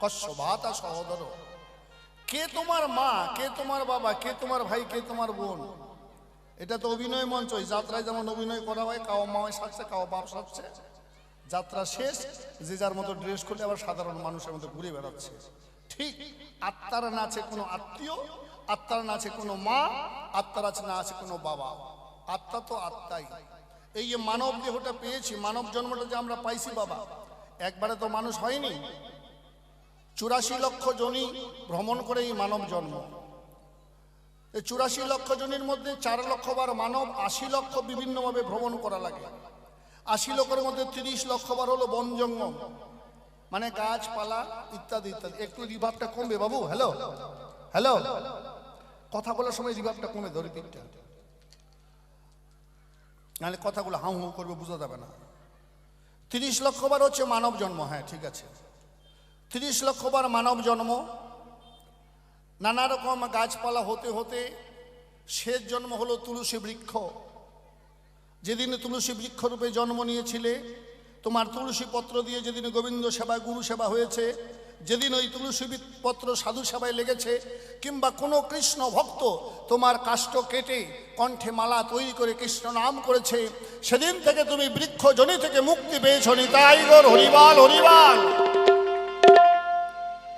কস্য ভাতা সহোদর। কে তোমার মা, কে তোমার বাবা, কে তোমার ভাই, কে তোমার বোন? এটা তো অভিনয় মঞ্চ। যাত্রায় যেমন অভিনয় করা হয়, কাও মামায় সাজছে, কাও বাপ সাজছে, যাত্রা শেষ, যে যার মতো ড্রেস করলে আবার সাধারণ মানুষের মতো ঘুরে বেড়াচ্ছে। ঠিক আত্মার না আছে কোনো আত্মীয়, আত্মার না আছে কোনো মা, আত্মার আছে না আছে কোনো বাবা। আত্মা তো আত্মাই। এই যে মানব দেহটা পেয়েছি, মানব জন্মটা যে আমরা পাইছি বাবা, একবারে তো মানুষ হয়নি। 84 লক্ষ জনি ভ্রমণ করে এই মানব জন্ম। এই 84 লক্ষ জনির মধ্যে 4 লক্ষ বার মানব, 80 লক্ষ বিভিন্নভাবে ভ্রমণ করা লাগে। 80 লক্ষের মধ্যে 30 লক্ষ বার হলো বন জঙ্গম, মানে গাছপালা ইত্যাদি ইত্যাদি। একটু রিভাবটা কমবে বাবু? হ্যালো হ্যালো, কথা বলার সময় রিভাবটা কমে ধরে দিকটা, নাহলে কথাগুলো হাউ হাউ করবে, বোঝা যাবে না। 30 লক্ষ বার হচ্ছে মানব জন্ম। হ্যাঁ ঠিক আছে, 30 লক্ষ বার মানব জন্ম। নানা রকম গাছপালা হতে হতে শেষ জন্ম হলো তুলসী বৃক্ষ। যেদিন তুলসী বৃক্ষ রূপে জন্ম নিয়েছিলে, তোমার তুলসী পত্র দিয়ে যেদিন গোবিন্দ সেবা, গুরু সেবা হয়েছে, যেদিন ওই তুলসী পত্র সাধু সেবায় লেগেছে, কিংবা কোনো কৃষ্ণ ভক্ত তোমার কাষ্ঠ কেটে কণ্ঠে মালা তৈরি করে কৃষ্ণ নাম করেছে, সেদিন থেকে তুমি বৃক্ষ জনি থেকে মুক্তি পেয়েছ। নিতাই গৌর হরিবাল হরিবাল।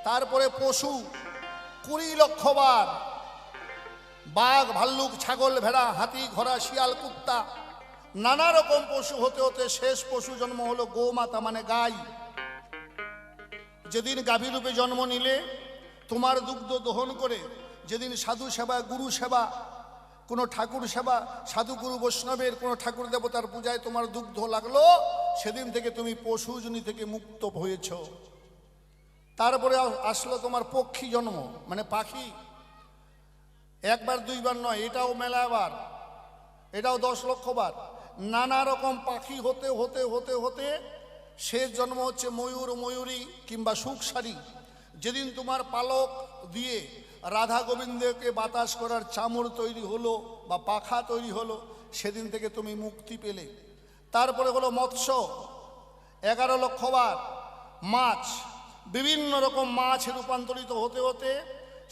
তারপরে পশু 20 লক্ষ বার, বাঘ, ভাল্লুক, ছাগল, ভেড়া, হাতি, ঘোড়া, শিয়াল, কুত্তা, নানা রকম পশু হতে হতে শেষ পশু জন্ম হলো গোমাতা, মানে গাই। যেদিন গাভী রূপে জন্ম নিলে, তোমার দুগ্ধ দহন করে যেদিন সাধু সেবা, গুরু সেবা, কোনো ঠাকুর সেবা, সাধু গুরু বৈষ্ণবের কোনো ঠাকুর দেবতার পূজায় তোমার দুগ্ধ লাগলো, সেদিন থেকে তুমি পশু জনি থেকে মুক্ত হয়েছ। তারপরে আসলো তোমার পক্ষী জন্ম, মানে পাখি। একবার দুইবার নয়, এটাও মেলা বার, এটাও 10 লক্ষ বার। নানা রকম পাখি হতে হতে হতে হতে শেষ জন্ম হচ্ছে ময়ূর, ময়ূরী কিংবা সুখসারী। যেদিন তোমার পালক দিয়ে রাধা গোবিন্দকে বাতাস করার চামড় তৈরি হলো বা পাখা তৈরি হলো, সেদিন থেকে তুমি মুক্তি পেলে। তারপরে হলো মৎস্য, 11 লক্ষ বার। মাছ, বিভিন্ন রকম মাছ রূপান্তরিত হতে হতে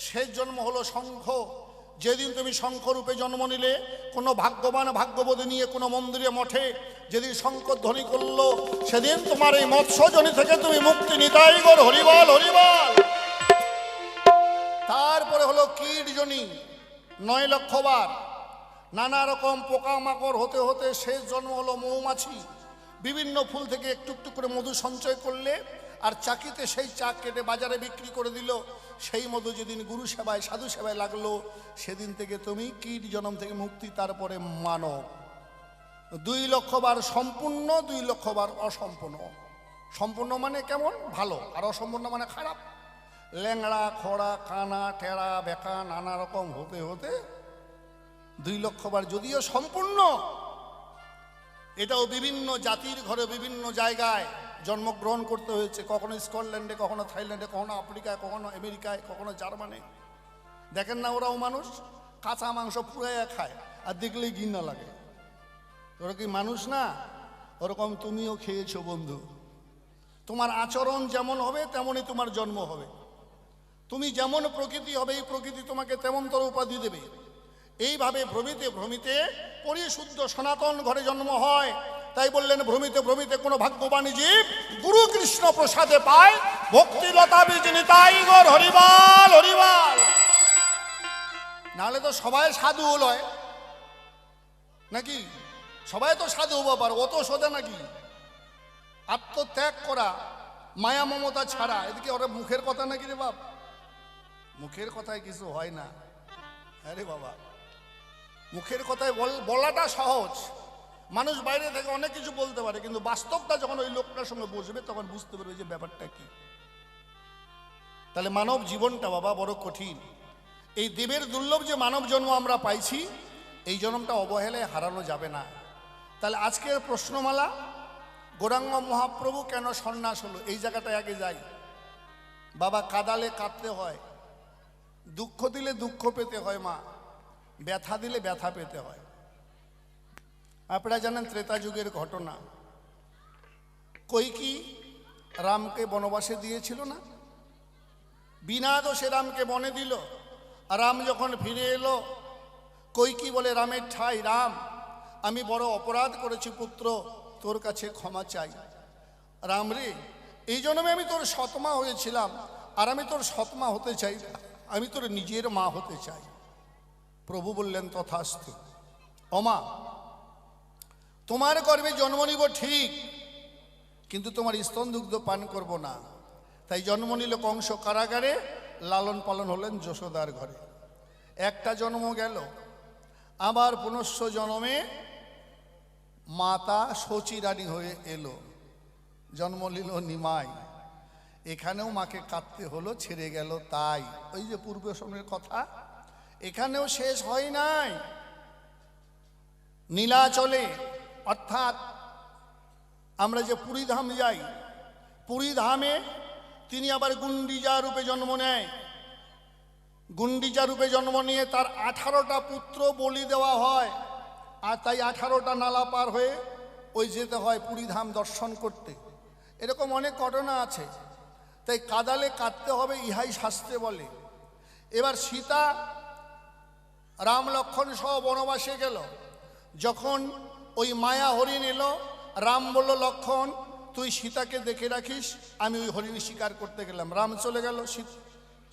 শেষ জন্ম হলো শঙ্খ। যেদিন তুমি শঙ্খ রূপে জন্ম নিলে, কোনো ভাগ্যবান ভাগ্যবতী নিয়ে কোনো মন্দিরে মঠে যেদিন শঙ্খধ্বনি করলো, সেদিন তোমার এই মৎস্যজনী থেকে তুমি মুক্তি। নিতাই গৌর হরিবল হরিবল। তারপরে হলো কীটজনী, 9 লক্ষ বার। নানা রকম পোকামাকড় হতে হতে শেষ জন্ম হলো মৌমাছি। বিভিন্ন ফুল থেকে একটু একটু করে মধু সঞ্চয় করলে, আর চাকিতে সেই চাক কেটে বাজারে বিক্রি করে দিল। সেই মধু যেদিন গুরু সেবায়, সাধু সেবায় লাগলো, সেদিন থেকে তুমি কীট জন্ম থেকে মুক্তি। তারপরে মানব। 2 লক্ষ বার সম্পূর্ণ, 2 লক্ষ বার অসম্পূর্ণ। সম্পূর্ণ মানে কেমন? ভালো, আর অসম্পূর্ণ মানে খারাপ। ল্যাংড়া, খোড়া, কানা, টেরা, বেকা, নানা রকম হতে হতে 2 লক্ষ বার যদিও সম্পূর্ণ। এটাও বিভিন্ন জাতির ঘরে বিভিন্ন জায়গায় জন্মগ্রহণ করতে হয়েছে। কখনো স্কটল্যান্ডে, কখনো থাইল্যান্ডে, কখনো আফ্রিকায়, কখনো আমেরিকায়, কখনো জার্মানি। দেখেন না, ওরাও মানুষ কাঁচা মাংস পুরাইয়া খায়, আর দেখলেই ঘৃণা লাগে। ওরা কি মানুষ না? ওরকম তুমিও খেয়েছো বন্ধু। তোমার আচরণ যেমন হবে তেমনই তোমার জন্ম হবে। তুমি যেমন প্রকৃতি হবে এই প্রকৃতি তোমাকে তেমনতর উপাধি দেবে। এইভাবে ভ্রমিতে ভ্রমিতে পরিশুদ্ধ সনাতন ঘরে জন্ম হয়। তাই বললেন ভ্রমিতে ভ্রমিতে কোনো ভাগ্যবানী জীব গুরু কৃষ্ণ প্রসাদে পায় ভক্তিলতা বিজনিতাই গর হরিবাল হরিবাল। নাহলে তো সবাই সাধু লয় নাকি? সবাই তো সাধু বাবার, ও তো সোজা নাকি? আত্মত্যাগ করা, মায়া মমতা ছাড়া, এদিকে ওরা মুখের কথা নাকি রে বাপ? মুখের কথায় কিছু হয় না। আরে বাবা, মুখের কথায় বলাটা সহজ, মানুষ বাইরে থেকে অনেক কিছু বলতে পারে, কিন্তু বাস্তবটা যখন ওই লোকটার সঙ্গে বসবে তখন বুঝতে পারবে যে ব্যাপারটা কি। তাহলে মানব জীবনটা বাবা বড় কঠিন। এই দেবের দুর্লভ যে মানব জন্ম আমরা পাইছি, এই জন্মটা অবহেলায় হারানো যাবে না। তাহলে আজকের প্রশ্নমালা, গৌরাঙ্গ মহাপ্রভু কেন সন্ন্যাস হলো, এই জায়গাটায় আগে যাই। বাবা, কাঁদালে কাঁদতে হয়, দুঃখ দিলে দুঃখ পেতে হয় মা, ব্যথা দিলে ব্যথা পেতে হয়। আপনারা জানেন ত্রেতা যুগের ঘটনা, কইকি রামকে বনবাসে দিয়েছিল না? বিনা দোষে রামকে বনে দিল। রাম যখন ফিরে এলো, কইকি বলে রামের ঠাই, রাম আমি বড় অপরাধ করেছি পুত্র, তোর কাছে ক্ষমা চাই। রাম রে, এই জন্মে আমি তোর সৎমা হয়েছিলাম, আর আমি তোর সৎমা হতে চাই, আমি তোর নিজের মা হতে চাই। প্রভু বললেন তথাস্তু। ওমা, তোমার গর্ভে জন্ম নিব ঠিক, কিন্তু তোমার স্তন দুগ্ধ পান করব না। তাই জন্ম নিল কংস কারাগারে, লালন পালন হলেন যশোদার ঘরে। একটা জন্ম গেল, আবার পুনশ্চ জন্মে মাতা শচী রানী হয়ে এলো, জন্ম নিল নিমাই। এখানেও মাকে কাঁদতে হলো, ছেড়ে গেল তাই। ওই যে পূর্ব সময়ের কথা, এখানেও শেষ হয় নাই। নীলাচলে, অর্থাৎ আমরা যে পুরীধাম যাই, পুরীধামে তিনি আবার গুন্ডিজা রূপে জন্ম নেয়। গুন্ডিজা রূপে জন্ম নিয়ে তার 18টা পুত্র বলি দেওয়া হয়, আর তাই 18টা নালা পার হয়ে ওই যেতে হয় পুরীধাম দর্শন করতে। এরকম অনেক ঘটনা আছে। তাই কাঁদালে কাঁদতে হবে, ইহাই শাস্ত্রে বলে। এবার সীতা রাম লক্ষ্মণ সহ বনবাসে গেল। যখন ওই মায়া হরিণ এলো, রাম বলল লক্ষ্মণ তুই সীতাকে দেখে রাখিস, আমি ওই হরিণ শিকার করতে গেলাম। রাম চলে গেল,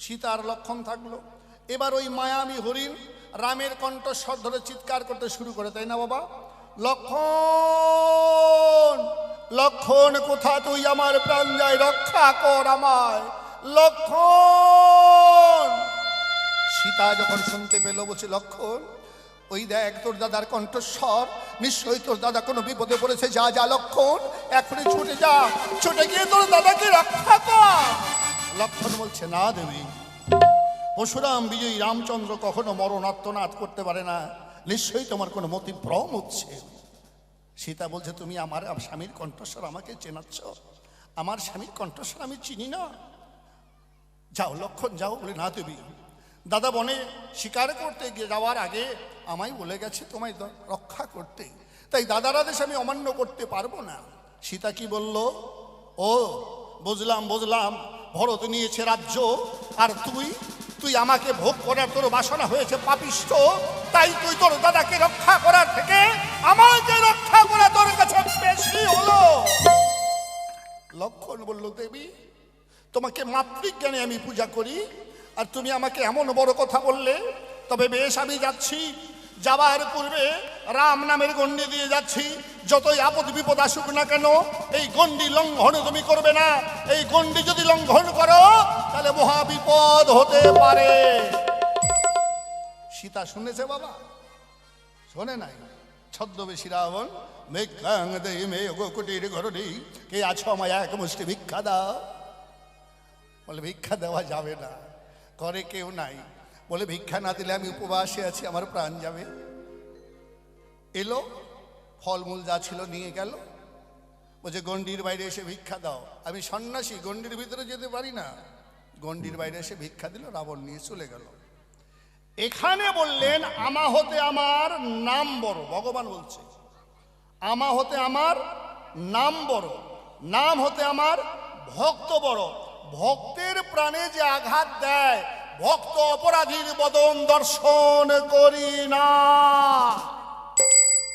সীতা আর লক্ষ্মণ থাকলো। এবার ওই মায়াবী হরিণ রামের কণ্ঠস্বর ধরে চিৎকার করতে শুরু করে, তাই না বাবা? লক্ষ্মণ, লক্ষ্মণ কোথা তুই, আমার প্রাণ যায়, রক্ষা কর আমায় লক্ষ্মণ। সীতা যখন শুনতে পেল, বলছে লক্ষ্মণ ওই দেখ তোর দাদার কণ্ঠস্বর, নিশ্চয়ই তোর দাদা কোনো বিপদে পড়েছে, যা যা লক্ষ্মণ এখনই ছুটে যা, ছুটে গিয়ে তোর দাদাকে রক্ষা কর। লক্ষ্মণ বলছে না দেবী, পরশুরাম বিজয়ী রামচন্দ্র কখনো মরণার্তনাদ করতে পারে না, নিশ্চয়ই তোমার কোনো মতিভ্রম হচ্ছে। সীতা বলছে তুমি আমার স্বামীর কণ্ঠস্বর আমাকে চেনাচ্ছ? আমার স্বামীর কণ্ঠস্বর আমি চিনি না। যাও লক্ষ্মণ যাও। বলে না দেবী, দাদা বনে শিকার করতে গিয়ে যাওয়ার আগে আমায় বলে গেছে তোমায় রক্ষা করতে, তাই দাদার আদেশ আমি অমান্য করতে পারবো না। সীতা কি বলল? ও বুঝলাম বুঝলাম, ভরত নিয়েছে রাজ্য, আর তুই তুই আমাকে ভোগ করার তোর বাসনা হয়েছে পাপিষ্ঠ, তাই তুই তোর দাদাকে রক্ষা করার থেকে আমাকে রক্ষা করা তোর কাছে বেশি হলো। লক্ষ্মণ বলল দেবী তোমাকে মাতৃজ্ঞানে আমি পূজা করি, আর তুমি আমাকে এমন বড় কথা বললে, তবে বেশ আমি যাচ্ছি। যাবার পূর্বে রাম নামের গণ্ডি দিয়ে যাচ্ছি, যতই আপদ বিপদ আসুক না কেন এই গণ্ডি লঙ্ঘন তুমি করবে না। এই গণ্ডি যদি লঙ্ঘন করো তাহলে মহা বিপদ হতে পারে। সীতা শুনেছে বাবা? শোনে নাই? ছদ্মবেশী রাবণ মেঘাং দেই মেঘ কুটির ঘরণী, কে আছো আমায় এক মুষ্টি ভিক্ষা দাও। বলে ভিক্ষা দেওয়া যাবে না, করে কেউ নাই। বলে ভিক্ষা না দিলে আমি উপবাসে আছি, আমার প্রাণ যাবে। এলো, ফলমূল যা ছিল নিয়ে গেল, বলছে গণ্ডির বাইরে এসে ভিক্ষা দাও। আমি সন্ন্যাসী, গণ্ডির ভিতরে যেতে পারি না। গণ্ডির বাইরে এসে ভিক্ষা দিল, রাবণ নিয়ে চলে গেল। এখানে বললেন আমা হতে আমার নাম বড়। ভগবান বলছে আমা হতে আমার নাম বড়, নাম হতে আমার ভক্ত বড়। ভক্তের প্রাণে যে আঘাত দেয়, ভক্ত অপরাধীর বদন দর্শন করি না।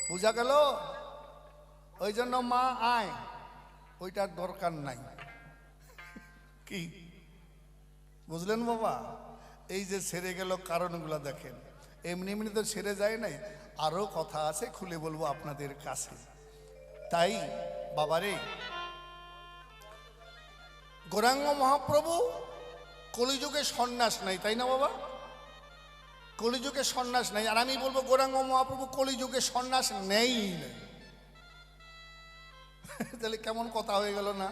বুঝা গেল? ওই জন্য মা আয়, ওইটার দরকার নাই। কি বুঝলেন বাবা? এই যে ছেড়ে গেল কারণগুলো দেখেন, এমনি এমনি তো ছেড়ে যায় নাই, আরো কথা আছে, খুলে বলবো আপনাদের কাছে। তাই বাবারে, গৌরাঙ্গ মহাপ্রভু কলিযুগে সন্ন্যাস নাই, তাই না বাবা? কলিযুগে সন্ন্যাস নাই। আর আমি বলবো গৌরাঙ্গ মহাপ্রভু কলিযুগে সন্ন্যাস নেই। তাহলে কেমন কথা হয়ে গেল না?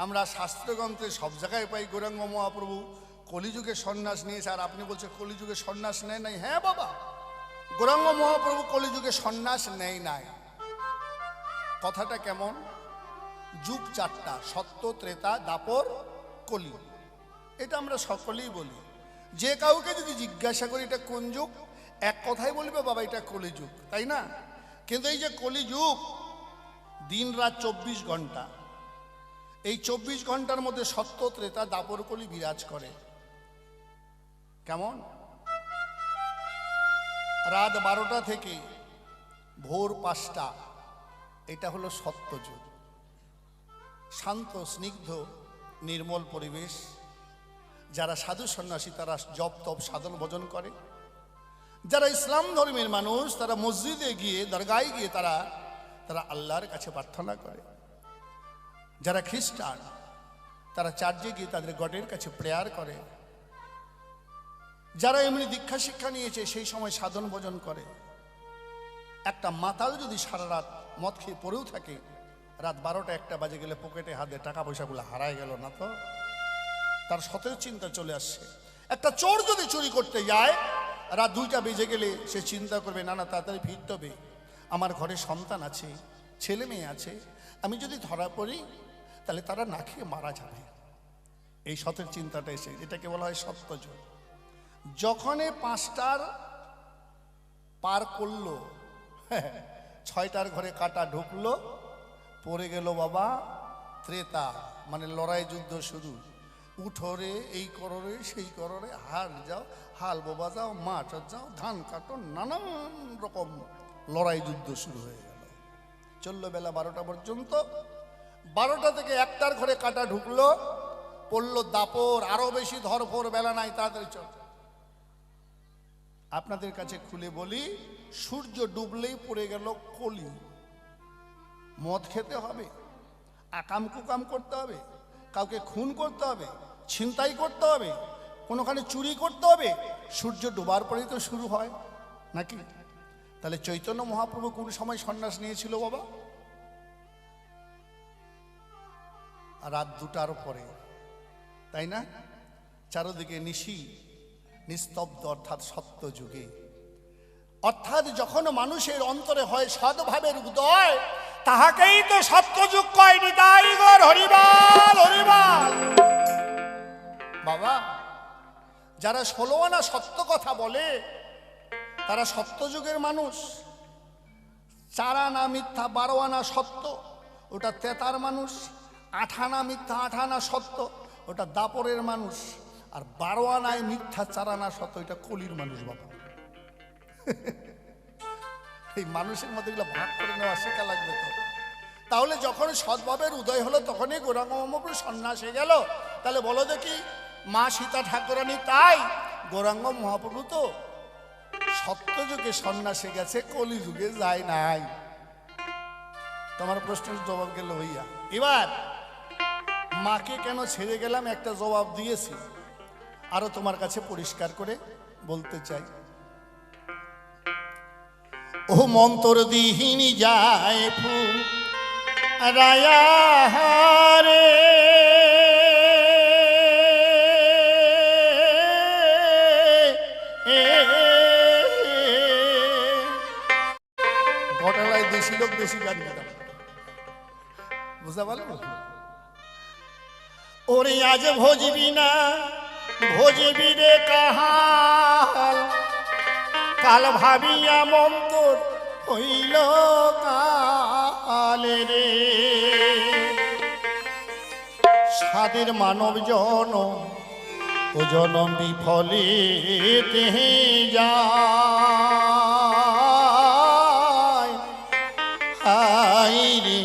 আমরা শাস্ত্রগ্রন্থে সব জায়গায় পাই গৌরাঙ্গ মহাপ্রভু কলিযুগে সন্ন্যাস নিয়েছে, আর আপনি বলছেন কলিযুগে সন্ন্যাস নেয় নাই। হ্যাঁ বাবা, গৌরাঙ্গ মহাপ্রভু কলিযুগে সন্ন্যাস নেয় নাই। কথাটা কেমন? যুগ চারটা, সত্য, ত্রেতা, দাপর, কলি। এটা আমরা সকলেই বলি। যে কাউকে যদি জিজ্ঞাসা করি এটা কোন যুগ, এক কথাই বলবে বাবা এটা কলিযুগ, তাই না? কিন্তু এই যে কলিযুগ, দিন রাত 24 ঘন্টা, এই 24 ঘন্টার মধ্যে সত্য, ত্রেতা, দাপর, কলি বিরাজ করে। কেমন? রাত 12টা থেকে ভোর 5টা, এটা হলো সত্যযুগ। শান্ত, স্নিগ্ধ, নির্মল পরিবেশ। যারা সাধু সন্ন্যাসী তারা জপ তপ সাধন ভজন করে। যারা ইসলাম ধর্মের মানুষ তারা মসজিদে গিয়ে, দরগায় গিয়ে তারা আল্লাহর কাছে প্রার্থনা করে। যারা খ্রিস্টান তারা চার্চে গিয়ে তাদের গডের কাছে প্রেয়ার করে। যারা এমনি দীক্ষা শিক্ষা নিয়েছে সেই সময় সাধন ভজন করে। একটা মাতাল যদি সারা রাত মদ খেয়ে পড়েও থাকে, রাত 12টা 1টা বাজে গেলে পকেটে হাতে টাকা পয়সাগুলো হারায় গেল না তো, তার সতেজ চিন্তা চলে আসছে। একটা চোর যদি চুরি করতে যায়, রাত 2টা বেজে গেলে সে চিন্তা করবে, না না তাড়াতাড়ি ফিরতে হবে, আমার ঘরে সন্তান আছে, ছেলে মেয়ে আছে, আমি যদি ধরা পড়ি তাহলে তারা না খেয়ে মারা যাবে। এই সতেজ চিন্তাটা এসে, এটাকে বলা হয় সত্যযুগ। যখনই 5টার পার করলো, 6টার ঘরে কাটা ঢুকলো, পড়ে গেল বাবা ত্রেতা, মানে লড়াই যুদ্ধ শুরু। উঠোরে, এই কররে, সেই কররে, হাল যাও, হাল বোবা যাও, মাঠ যাও, ধান কাটো, নানান রকম লড়াই যুদ্ধ শুরু হয়ে গেল। চললো বেলা 12টা পর্যন্ত। 12টা থেকে 1টার ঘরে কাটা ঢুকলো, পড়লো দাপর, আরো বেশি ধরফর, বেলা নাই, তাড়াতাড়ি চল। আপনাদের কাছে খুলে বলি, সূর্য ডুবলেই পড়ে গেল কলি। মদ খেতে হবে, আকাম কুকাম করতে হবে, কাউকে খুন করতে হবে, ছিনতাই করতে হবে, কোনোখানে চুরি করতে হবে, সূর্য ডোবার পরেই তো শুরু হয় নাকি? তাহলে চৈতন্য মহাপ্রভু কোন সময় সন্ন্যাস নিয়েছিল বাবা? রাত 2টার পরে, তাই না? চারদিকে নিশি নিস্তব্ধ, অর্থাৎ সত্য যুগে। অর্থাৎ যখন মানুষের অন্তরে হয় সদ্ভাবের উদয়, তাহাকেই তো সত্যযুগ কয়। নিতাই গৌর হরিবল হরিবল। বাবা, যারা 16 আনা সত্য কথা বলে তারা সত্যযুগের মানুষ। 4 আনা মিথ্যা 12 আনা সত্য, ওটা তেতার মানুষ। 8 আনা মিথ্যা 8 আনা সত্য, ওটা দাপরের মানুষ। আর 12 আনায় মিথ্যা 4 আনা সত্য, এটা কলির মানুষ বাবা। এই মানুষের মধ্যে এগুলো ভাগ করে নেওয়া শেখা লাগবে তো। তাহলে যখন সদ্ভাবের উদয় হলো তখনই গৌরাঙ্গ মহাপ্রভু সন্ন্যাসে গেল। তাহলে বলো দেখি, মা সীতা ঠাকুরানী তাই, গৌরাঙ্গ মহাপ্রভু তো সত্যযুগে সন্ন্যাসে গেছে, কলিযুগে যায় নাই। তোমার প্রশ্নের জবাব গেল হইয়া। এবার মাকে কেন ছেড়ে গেলাম একটা জবাব দিয়েছি, আরো তোমার কাছে পরিষ্কার করে বলতে চাই। ও মন্তর দিহিনী যায় ফু রায়া রে, ঘটনায় দেশি লোক বেশি গান গান, বুঝতে পারলো? ওরে আজ ভজবি না ভজবি রে কাহাল, কাল ভাবিয়া মন্তর হইল কালে রে। সাদের মানব জন ও জনম বিফলিতে যায়। হাই রে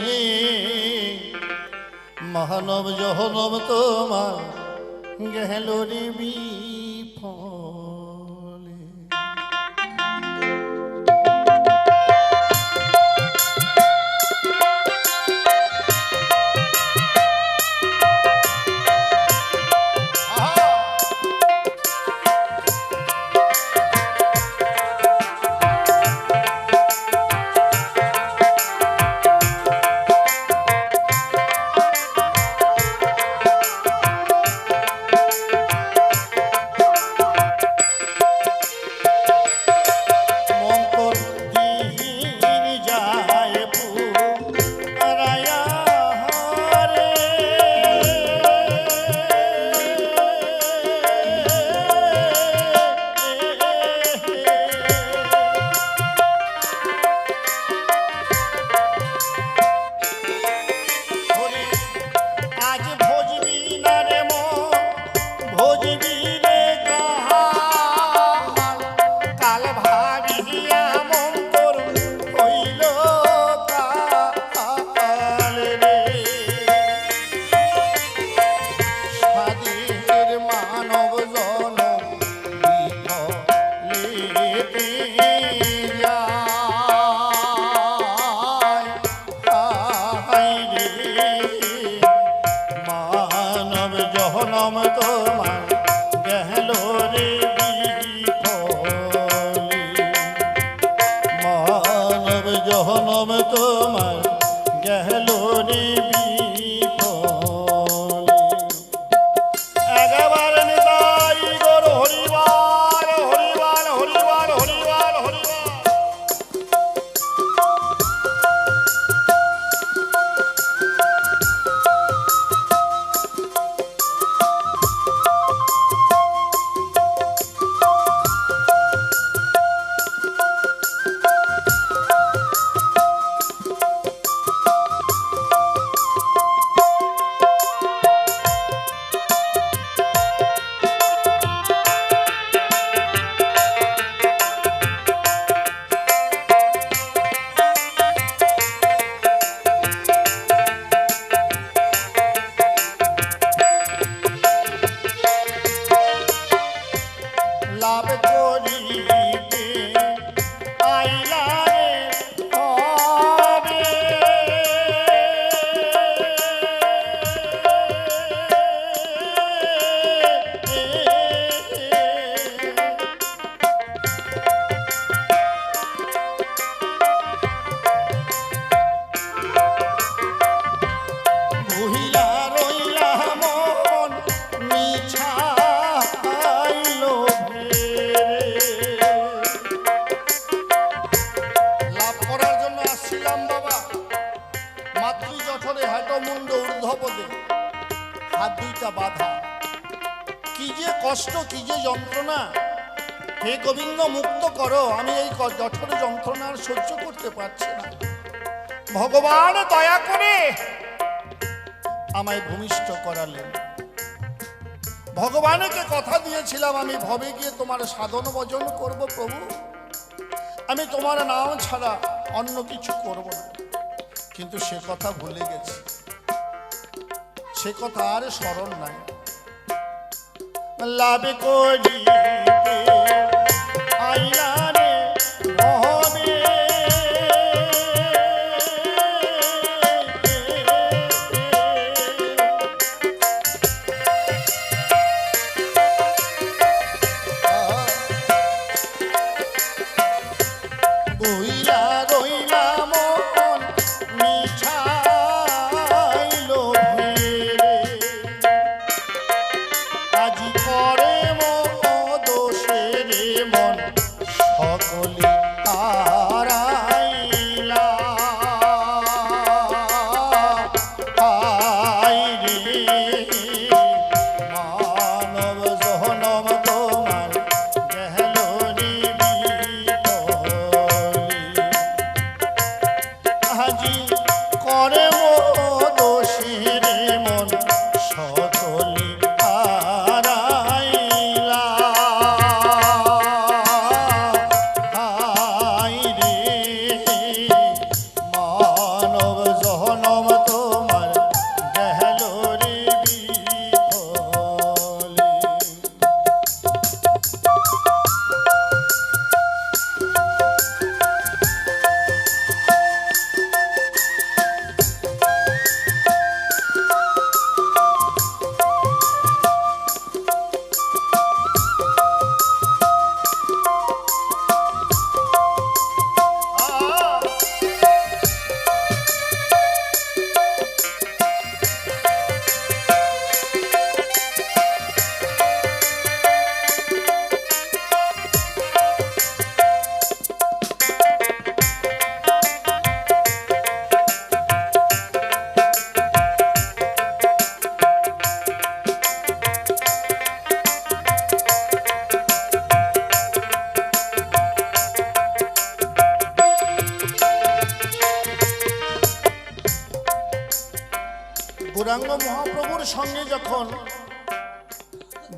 মানব জনম তোমার গেল রে বিফলে। জহনম তোমার গেল রে বিফলে। একবার নিতাই গৌর হরিবার হরিবার হরিবার হরিবার হরিবার। লাভ করিতে আইলা রে হবে, ভুইলা রইলা মন মিছাইলো লাভ করার জন্য আসছিলাম বাবা, মাতৃ জঠরে হাঁটো মুন্ড ঊর্ধ্বপদে, হাত দুইটা বাধা। কি যে কষ্ট, কি যে যন্ত্রণা। হে গোবিন্দ মুক্ত করো, আমি এই জঠরে যন্ত্রণার সহ্য করতে পারছি না। ভগবান দয়া করে আমায় ভূমিষ্ঠ করালেন। ভগবানকে কথা দিয়েছিলাম আমি ভবে গিয়ে তোমার সাধন ভজন করব প্রভু, আমি তোমার নাম ছাড়া অন্য কিছু করব না। কিন্তু সে কথা ভুলে গেছি, সে কথা আর স্মরণ নাই। লাভ করিতে আইলা রে ভবে, বইলা রইলা মন মিছাইলো ভেরে, আজি করে মো দোষে রে গৌরাঙ্গ মহাপ্রভুর সঙ্গে যখন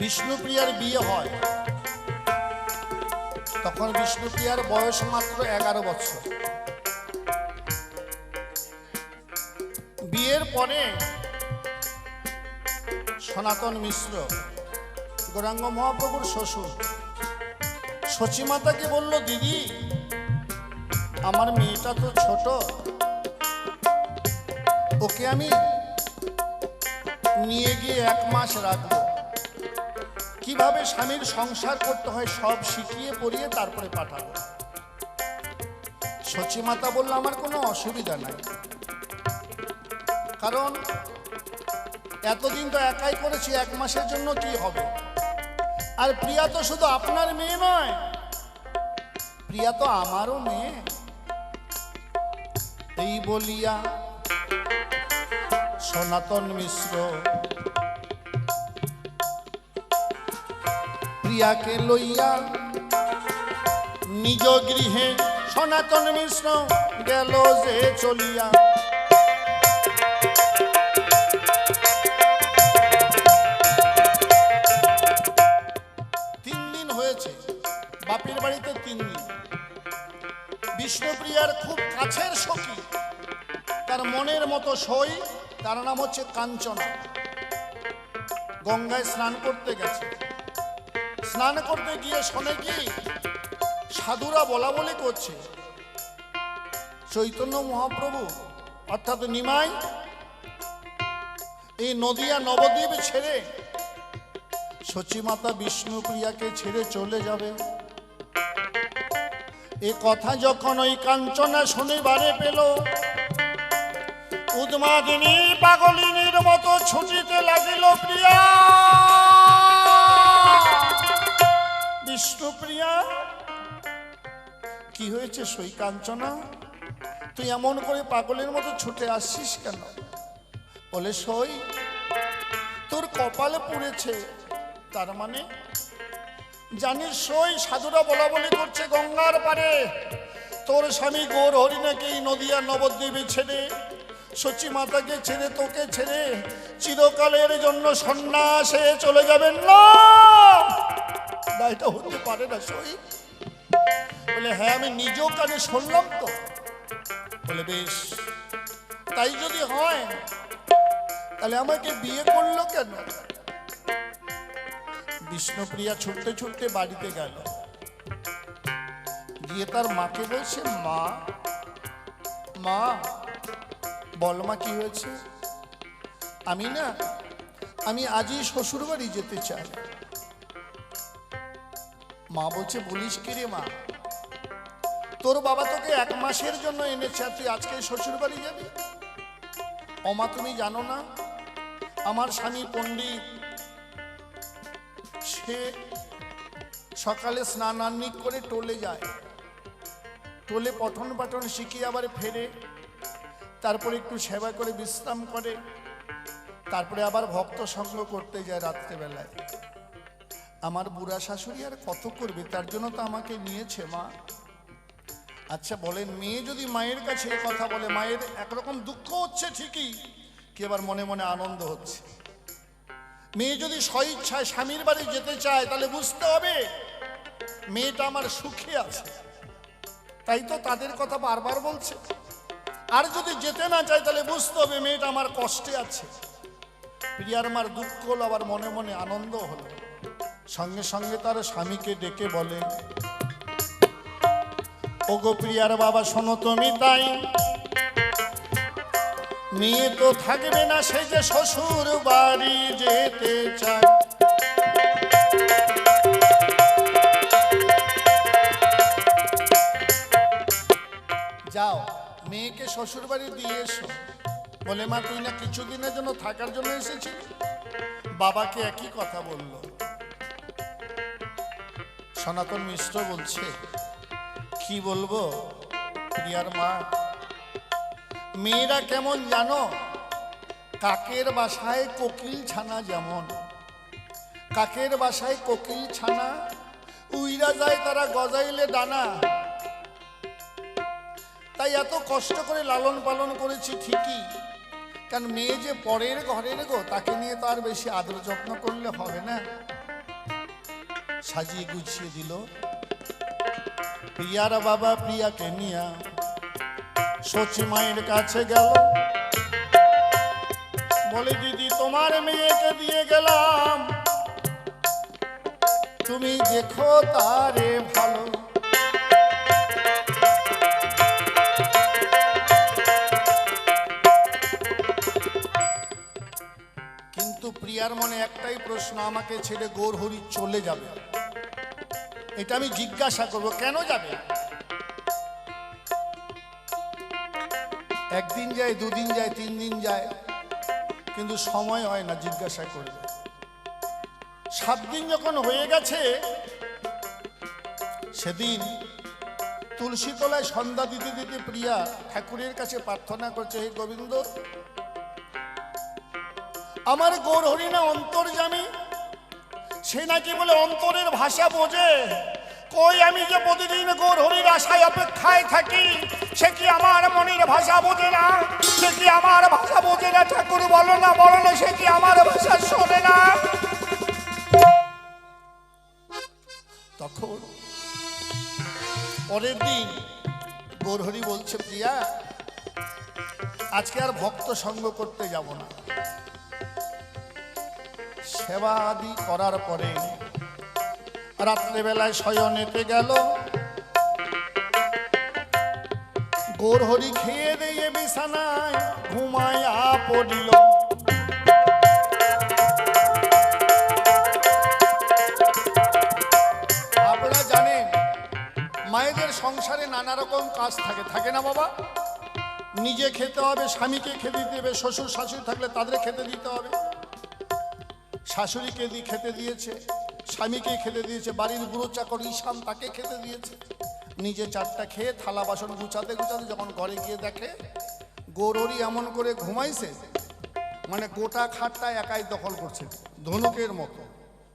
বিষ্ণুপ্রিয়ার বিয়ে হয়, তখন বিষ্ণুপ্রিয়ার বয়স মাত্র 11 বছর। বিয়ের পরে সনাতন মিশ্র, গৌরাঙ্গ মহাপ্রভুর শ্বশুর, সচিমাতাকে বলল, দিদি আমার মেয়েটা তো ছোট, ওকে আমি নিয়ে গিয়ে 1 মাস রাখবো, কিভাবে স্বামীর সংসার করতে হয় সব শিখিয়ে পড়িয়ে তারপরে পাঠাবো। সচিমাতা বলল, আমার কোনো অসুবিধা নাই, কারণ এতদিন তো একাই করেছি, 1 মাসের জন্য কি হবে। আর প্রিয়া তো শুধু আপনার মেয়ে নয়, প্রিয়া তো আমারও মেয়ে। এই বলিয়া সনাতন মিশ্র প্রিয়াকে লইয়া নিজ গৃহে সনাতন মিশ্র গেল যে চলিয়া। 3 দিন হয়েছে, বাপের বাড়িতে 3 দিন। বিষ্ণুপ্রিয়ার খুব কাছের সখী, তার মনের মতো সই, তার নাম হচ্ছে কাঞ্চনা, গঙ্গায় স্নান করতে গেছে। স্নান করতে গিয়ে শোনে কি সাধুরা বলা বলি করছে, চৈতন্য মহাপ্রভু অর্থাৎ নিমাই এই নদিয়া নবদ্বীপ ছেড়ে সচিমাতা বিষ্ণুপ্রিয়াকে ছেড়ে চলে যাবে। এ কথা যখন ওই কাঞ্চনা শনিবারে পেল, উন্মাদিনী পাগলিনীর মতো ছুটিতে লাগিল প্রিয়া। বিষ্ণুপ্রিয়া, কি হয়েছে সই কাঞ্চনা, তুই এমন করে পাগলের মতো ছুটে আসছিস কেন? বলে, সই তোর কপালে পুড়েছে। তার মানে জানিস সই, সাধুরা বলা বলি করছে গঙ্গার পারে তোর স্বামী গৌর হরি নাকি এই নদিয়া নবদ্বীপে ছেড়ে, সচি মাতাকে ছেড়ে, তোকে ছেড়ে চিরকালের জন্য সন্ন্যাসে চলে যাবেন না। এটা হতে পারে না সই। বলে, হ্যাঁ আমি নিজ কানে শুনলাম তো। বলে, বেশ, তাই যদি হয় তাহলে আমাকে বিয়ে করলো কেন? বিষ্ণুপ্রিয়া ছুটতে ছুটতে বাড়িতে গেল, গিয়ে তার মাকে বলছে, মা মা বল মা কি হয়েছে? আমি আজই শ্বশুর বাড়ি যেতে চাই। মা বলছে, বলিস কি রে মা, তোর বাবা তোকে 1 মাসের জন্য এনেছে, আর তুই আজকে শ্বশুর বাড়ি যাবি? অমা, তুমি জানো না আমার স্বামী পণ্ডিত, সে সকালে স্নানান্নিক করে টোলে যায়, টোলে পঠন পাঠন শিখিয়ে আবার ফেরে, তারপরে একটু সেবা করে বিশ্রাম করে, তারপরে আবার ভক্ত সঙ্গ করতে যায় রাত্রেবেলায়। আমার বুড়া শাশুড়ি আর কত করবে, তার জন্য তো আমাকে নিয়েছে মা। আচ্ছা বলেন, মেয়ে যদি মায়ের কাছে কথা বলে, মায়ের একরকম দুঃখ হচ্ছে ঠিকই, কি আবার মনে মনে আনন্দ হচ্ছে। মেয়ে যদি স্বইচ্ছায় স্বামীর বাড়ি যেতে চায়, তাহলে বুঝতে হবে মেয়েটা আমার সুখে আছে, তাই তো তাদের কথা বারবার বলছে। আর যদি যেতে না চায়, তাহলে বুঝতে হবে মেয়েটা আমার কষ্টে আছে। প্রিয়ার মার দুঃখ হলো, আবার মনে মনে আনন্দ হলো। সঙ্গে সঙ্গে তার স্বামীকে ডেকে বলে, ওগো প্রিয়ার বাবা, শোনো তুমি তাই, মেয়ে তো থাকবে না, সে যে শ্বশুর বাড়ি যেতে চায়। যাও মেয়েকে শ্বশুর বাড়ি দিয়ে এসো। বলে, মা তুই না কিছুদিনের জন্য থাকার জন্য এসেছিস? বাবাকে একই কথা বলল। সনাতন মিশ্র বলছে, কি বলবো প্রিয়ার মা, মেয়েরা কেমন জানো, কাকের বাসায় কোকিল ছানা যেমন, কাকের বাসায় কোকিল ছানা উইরা যায় তারা গজাইলে ডানা। তাই এত কষ্ট করে লালন পালন করেছি ঠিকই, কারণ মেয়ে যে পরের ঘরের গো, তাকে নিয়ে তো আর বেশি আদর যত্ন করলে হবে না। সাজিয়ে গুছিয়ে দিল। প্রিয়ার বাবা প্রিয়াকে নিয়া সচি মায়ের কাছে গেল, বলে দিদি তোমার মেয়েকে দিয়ে গেলাম, তুমি দেখো তারে ভালো। কিন্তু প্রিয়ার মনে একটাই প্রশ্ন, আমাকে ছেড়ে গৌরহরি চলে যাবে, এটা আমি জিজ্ঞাসা করব কেন যাবে। একদিন যায়, দুদিন যায়, 3 দিন যায়, কিন্তু সময় হয় না জিজ্ঞাসা করবে। 7 দিন যখন হয়ে গেছে, সেদিন তুলসী তলায় সন্ধ্যা দিতে দিতে প্রিয়া ঠাকুরের কাছে প্রার্থনা করছে, হে গোবিন্দ, আমার গৌরহরি না অন্তর্যামী, সে নাকি বলে অন্তরের ভাষা বোঝে। কই আমি যে প্রতিদিন গৌরহরির আশায় অপেক্ষায় থাকি, সে কি আমার মনের ভাষা বোঝে না? সে কি আমার ভাষা বোঝে না? ঠাকুর বলো না, বলো না, সে কি আমার ভাষা শোনে না? তখন পরের দিন গৌরহরি বলছে, প্রিয়া আজকে আর ভক্ত সঙ্গ করতে যাব না। সেবা আদি করার পরে রাত্রেবেলায় শয়নেতে গেল। গৌরহরি খেয়ে দিয়ে বিছানায় ঘুমায়া পড়িল। আপনারা জানেন মায়েদের সংসারে নানা রকম কাজ থাকে, থাকে না বাবা? নিজে খেতে হবে, স্বামীকে খেতে দেবে, শ্বশুর শাশুড়ি থাকলে তাদের খেতে দিতে হবে। শাশুড়িকে খেতে দিয়েছে, স্বামীকে খেতে দিয়েছে, বাড়ির বুড়ো চাকর ঈশান তাকে খেতে দিয়েছে। নিজে 4টা খেয়ে থালা বাসন গুছাতে গুছাতে যখন ঘরে গিয়ে দেখে গৌরহরি এমন করে ঘুমাইছে, মানে গোটা খাটটা একাই দখল করছে ধনুকের মতো,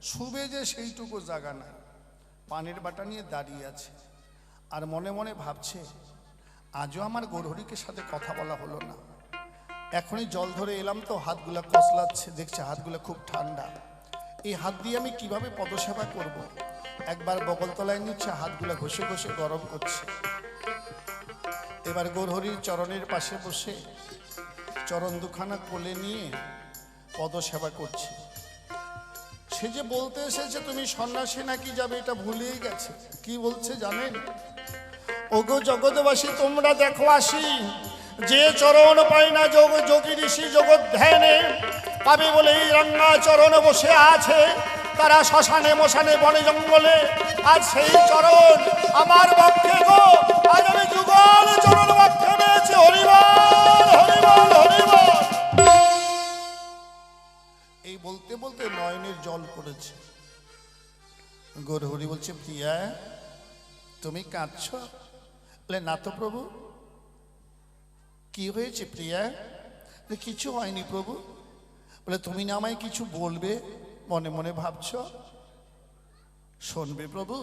শুবে যে সেইটুকু জায়গা নাই। পানের বাটা নিয়ে দাঁড়িয়ে আছে আর মনে মনে ভাবছে, আজও আমার গৌরহরিকে সাথে কথা বলা হলো না। এখনই জল ধরে এলাম তো হাতগুলা কসলাচ্ছে, দেখছে হাতগুলো খুব ঠান্ডা, এই হাত দিয়ে আমি কিভাবে পদসেবা করব। একবার বগলতলায় নিচ্ছে, হাতগুলা ঘষে ঘষে গরম করছে। এবার গৌরহরির চরণের পাশে বসে চরণ দুখানা কোলে নিয়ে পদসেবা করছে। সে যে বলতে এসেছে তুমি সন্ন্যাসী নাকি যাবে, এটা ভুলেই গেছে। কি বলছে জানেন? ওগো জগৎবাসী তোমরা দেখো আসি, যে চরণ পায় না যোগী ঋষি জগৎ ধ্যানে, পাবে বলে এই রাঙ্গা চরণ বসে আছে তারা শ্মশানে মশানে বনে জঙ্গলে। আজ সেই চরণ আমার বক্ষে গো, আজ আমি যুগল চরণ বক্ষে পেয়েছি। হরিবল হরিবল হরিবল। এই বলতে বলতে নয়নের জল পড়েছে। গৌরহরি বলছে, প্রিয়া তুমি কাঁদছ? বলে না তো প্রভু। কি হয়েছে প্রিয়া? কিছু হয়নি প্রভু। বলে তুমি না আমায় কিছু বলবে মনে মনে ভাবছ? শুনবে প্রভু,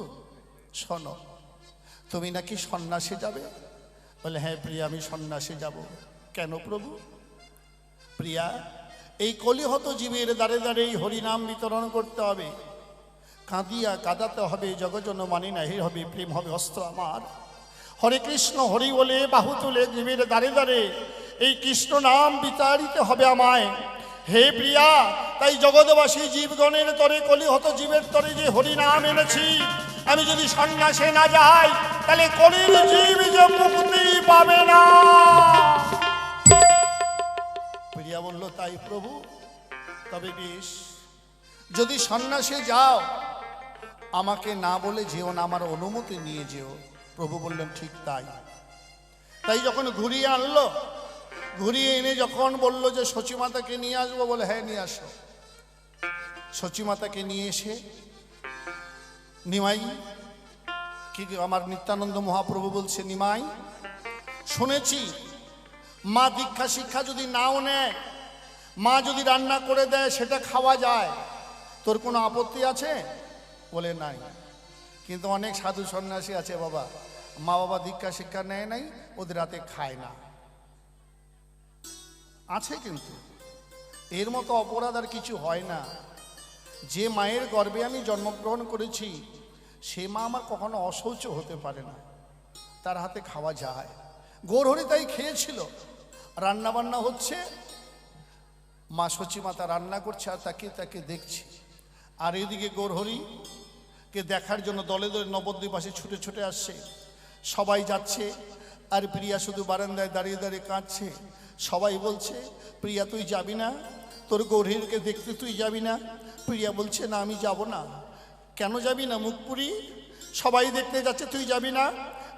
শোনো। তুমি নাকি সন্ন্যাসে যাবে? বলে হ্যাঁ প্রিয়া, আমি সন্ন্যাসে যাব। কেন প্রভু? প্রিয়া, এই কলিহত জীবের দ্বারে দ্বারে এই হরিনাম বিতরণ করতে হবে, কাঁদিয়া কাঁদাতে হবে, জগজন মানি না হে হবে, প্রেম হবে অস্ত্র আমার। হরে কৃষ্ণ হরি বলে বাহু তুলে জীবের দ্বারে দ্বারে এই কৃষ্ণ নাম বিতাড়িতে হবে আমায়। হে প্রিয়া, তাই জগৎবাসী জীবগণের তরে কলিহত জীবের তরে যে হরিনাম এনেছি, আমি যদি সন্ন্যাসে না যাই তাহলে কলির জীব যে মুক্তি পাবে না। প্রিয়া বলল, তাই প্রভু? তবে বেশ, যদি সন্ন্যাসে যাও আমাকে না বলে যেও না, আমার অনুমতি নিয়ে যেও। প্রভু বললেন ঠিক তাই। তাই যখন ঘুরিয়ে আনলো, ঘুরিয়ে এনে যখন বলল যে সচিমাতাকে নিয়ে আসবো, বলে হ্যাঁ নিয়ে আসো। সচিমাতাকে নিয়ে এসে নিমাই, কি আমার নিত্যানন্দ মহাপ্রভু বলছে, নিমাই শুনেছি মা দীক্ষা শিক্ষা যদি নাও নেয়, মা যদি রান্না করে দেয় সেটা খাওয়া যায়, তোর কোনো আপত্তি আছে? বলে নাই। কিন্তু অনেক সাধু সন্ন্যাসী আছে বাবা, মা বাবা দীক্ষা শিক্ষা নেয় নাই, ওদের রাতে খায় না। আছে, কিন্তু এর মতো অপরাধ আর কিছু হয় না। যে মায়ের গর্ভে আমি জন্মগ্রহণ করেছি সে মা আমার কখনো অশৌচ হতে পারে না, তার হাতে খাওয়া যায়। গৌরহরি তাই খেয়েছিল। রান্না বান্না হচ্ছে, মা সচিমাতা রান্না করছে আর তাকে তাকে দেখছি। আর এদিকে গৌরহরিকে দেখার জন্য দলে দলে নবদ্বীপবাসী ছুটে ছুটে আসছে। সবাই যাচ্ছে আর প্রিয়া শুধু বারান্দায় দাঁড়িয়ে দাঁড়িয়ে কাঁদছে। সবাই বলছে, প্রিয়া তুই যাবি না? তোর গৌরহরিকে দেখতে তুই যাবি না? প্রিয়া বলছে, না আমি যাব না। কেন যাবি না? মুখপুরি সবাই দেখতে যাচ্ছে, তুই যাবি না?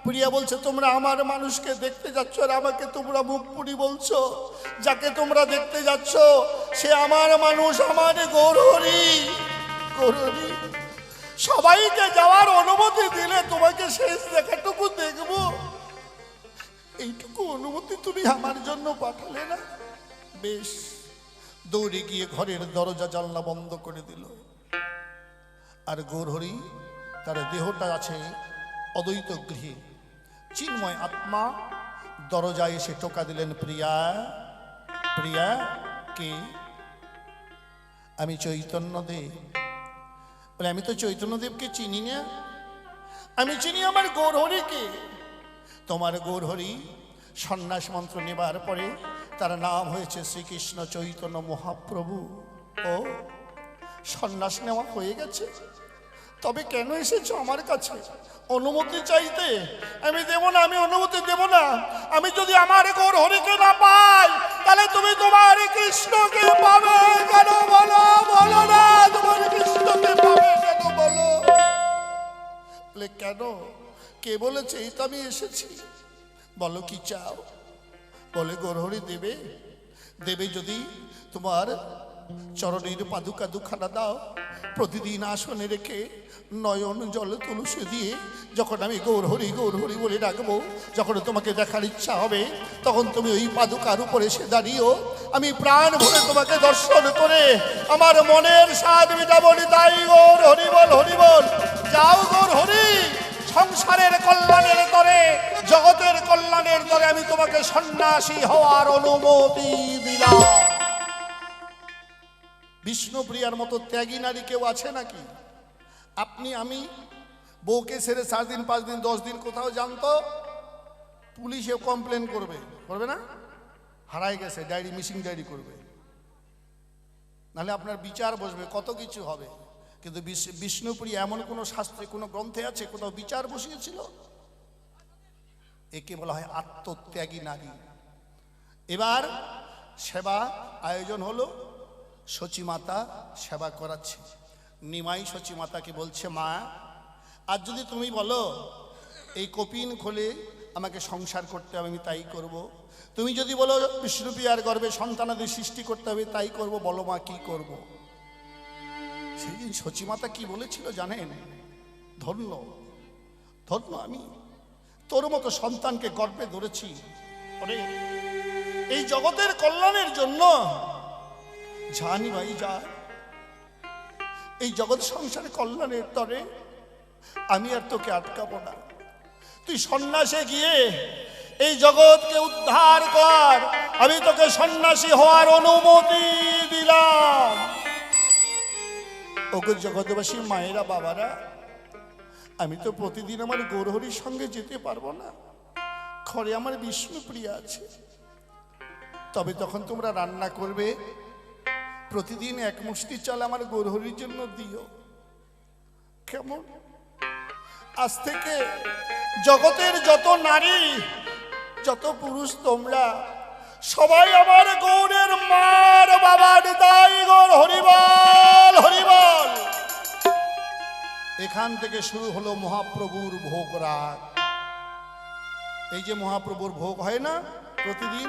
প্রিয়া বলছে, তোমরা আমার মানুষকে দেখতে যাচ্ছ আর আমাকে তোমরা মুখপুরি বলছো? যাকে তোমরা দেখতে যাচ্ছ সে আমার মানুষ, আমার গৌরহরি। গৌরহরি, সবাইকে যাওয়ার অনুমতি দিলে তোমাকে শেষ দেখাটুকু দেখবো, এইটুকু অনুমতি তুমি আমার জন্য পাঠালে না? বেশ, দৌড়ে গিয়ে ঘরের দরজা জানলা বন্ধ করে দিল। আর গৌরহরি তার দেহটা আছে অদ্বৈত গৃহে, চিন্ময় আত্মা। দরজায় এসে টোকা দিলেন, প্রিয়া। প্রিয়া কে? আমি চৈতন্যদেব। বলে, আমি তো চৈতন্যদেবকে চিনি না, আমি চিনি আমার গৌরহরিকে। তোমার গৌরহরি সন্ন্যাস মন্ত্র নেবার পরে তার নাম হয়েছে শ্রীকৃষ্ণ চৈতন্য মহাপ্রভু। ও, সন্ন্যাস নেওয়া হয়ে গেছে, তবে কেন এসেছো আমার কাছে অনুমতি চাইতে? আমি দেব না, আমি অনুমতি দেব না। আমি যদি আমার গৌরহরিকে না পাই তাহলে তুমি তোমার কৃষ্ণকে পাবে কেন? বলো, বলো না, তোমার কৃষ্ণকে পাবে কেন? বলো। বলে, কেন? কে বলেছে? এই তো আমি এসেছি। বলো কি চাও? বলে, গৌরহরি দেবে। দেবে যদি তোমার চরণের পাদুকা দুখানা দাও, প্রতিদিন আসনে রেখে নয়ন জল তুলসী দিয়ে যখন আমি গৌরহরি গৌরহরি বলে ডাকবো, যখন তোমাকে দেখার ইচ্ছা হবে তখন তুমি ওই পাদুকার উপরে এসে দাঁড়িয়েও আমি প্রাণ ভরে তোমাকে দর্শন করে আমার মনের স্বাদ মিটাবো। তাই গৌরহরি বল, হরি বল। যাও গৌরহরি, সংসারের কল্যাণের তরে, জগতের কল্যাণের তরে আমি তোমাকে সন্ন্যাসী হওয়ার অনুমতি দিলাম। বিষ্ণুপ্রিয়ার মতো ত্যাগী নারী কেউ আছে নাকি? আপনি আমি বউকে ছেড়ে 4 দিন 5 দিন 10 দিন কোথাও জানতো, পুলিশে কমপ্লেন করবে, করবে না? হারাই গেছে, ডায়েরি, মিসিং ডায়েরি করবে, নাহলে আপনার বিচার বসবে, কত কিছু হবে। কিন্তু বিষ্ণুপ্রিয়া এমন কোনো শাস্ত্রে, কোনো গ্রন্থে আছে কোথাও বিচার বসিয়েছিল? একে বলা হয় আত্মত্যাগী নারী। এবার সেবা আয়োজন হলো, সচিমাতা সেবা করাচ্ছে। নিমাই সচিমাতাকে বলছে, মা আর যদি তুমি বলো এই কপিন খোলে আমাকে সংসার করতে হবে, আমি তাই করব। তুমি যদি বলো বিষ্ণুপ্রিয়ার গর্ভে সন্তানাদি সৃষ্টি করতে হবে, তাই করব। বলো মা কি করব? সেই দিন সচিমাতা কি বলেছিল জানেন? ধন্য ধন্য আমি তোর মতো সন্তানকে গর্ভে ধরেছি। ওরে, এই জগতের কল্যাণের জন্য জানি ভাই যা, এই জগৎ সংসারে কল্যাণের তরে আমি আর তোকে আটকাবো না। তুই সন্ন্যাসে গিয়ে এই জগৎকে উদ্ধার কর, আমি তোকে সন্ন্যাসী হওয়ার অনুমতি দিলাম। ওগো জগৎবাসী মায়েরা, বাবারা, আমি তো প্রতিদিন আমার গৌরহরির সঙ্গে যেতে পারবো না, ঘরে আমার বিষ্ণুপ্রিয়া আছে। তবে তখন তোমরা রান্না করবে, প্রতিদিন 1 মুষ্টি চাল আমার গৌরহরির জন্য দিও, কেমন? আজ থেকে জগতের যত নারী, যত পুরুষ, তোমরা সবাই আমার গৌরের মার বাবার দাই। গৌর হরিবল, হরিবল। এখান থেকে শুরু হলো মহাপ্রভুর ভোগ রাগ। এই যে মহাপ্রভুর ভোগ হয় না প্রতিদিন,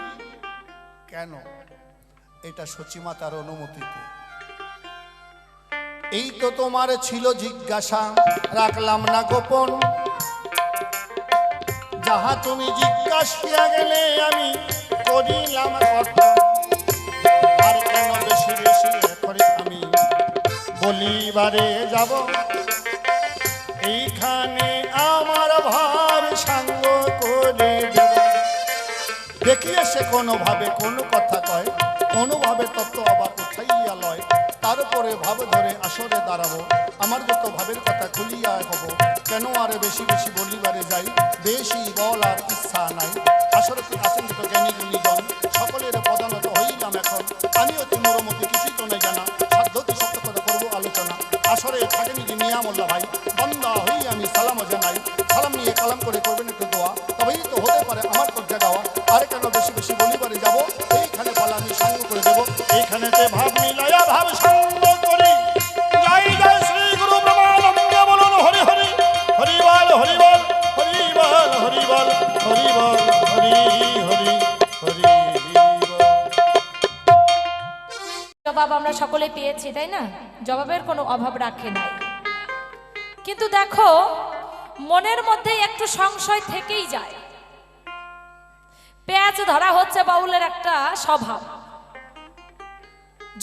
কেন? এটা সচিমাতার অনুমতিতে। এই তো তোমার ছিল জিজ্ঞাসা, রাখলাম না গোপন। যাহা তুমি জিজ্ঞাসিয়া গেলে আমি করিলাম কথা। আর কেন বেশি বেশি করে আমি বলিবারে যাব? এইখানে আমার ভাব সাঙ্গ করে দেব। দেখিয়ে সে কোনোভাবে কোনো কথা কয়, অনুভাবে তত্ত্ব আবার উঠাইয়া লয়, তারপরে ভাব ধরে আসরে দাঁড়াবো, আমার যত ভাবের কথা খুলিয়া হব, কেন আর বেশি বেশি বলিবারে যাই, বেশি বলার ইচ্ছা নাই। আসরে আছেন যত জ্ঞানী গুণীজন, সকলের প্রধানত হইলাম এখন, আমি অতি মোরমতি কিছুই তো নাই জানা, সাধ্যতি সত্য করে করবো আলোচনা। আসরে থাকেনি যে মিয়া মোল্লা ভাই, বন্দা হই আমি সালাম জানাই, সালাম নিয়ে কালাম করে করবেন একটু দোয়া, তবেই তো হতে পারে আমার কর্জা গাওয়া। আরে কেন বেশি বেশি বলিবারে যাব, এইখানে পালা আমি সঙ্গ করে দেবো, এইখানেতে ভাব মিলাইয়া ভাব সঙ্গ করি। জয় জয় শ্রী গুরু ব্রহ্মানন্দ বলুন হরি হরি, হরি বল হরি বল, হরি বল হরি বল, হরি বল হরি হরি হরি বল। জবাব আমরা সকলে পেয়েছি, তাই না? জবাবের কোনো অভাব রাখে নাই। কিন্তু দেখো, মনের মধ্যে একটু সংশয় থেকেই যায়। পেঁয়াজ ধরা হচ্ছে বাউলের একটা স্বভাব,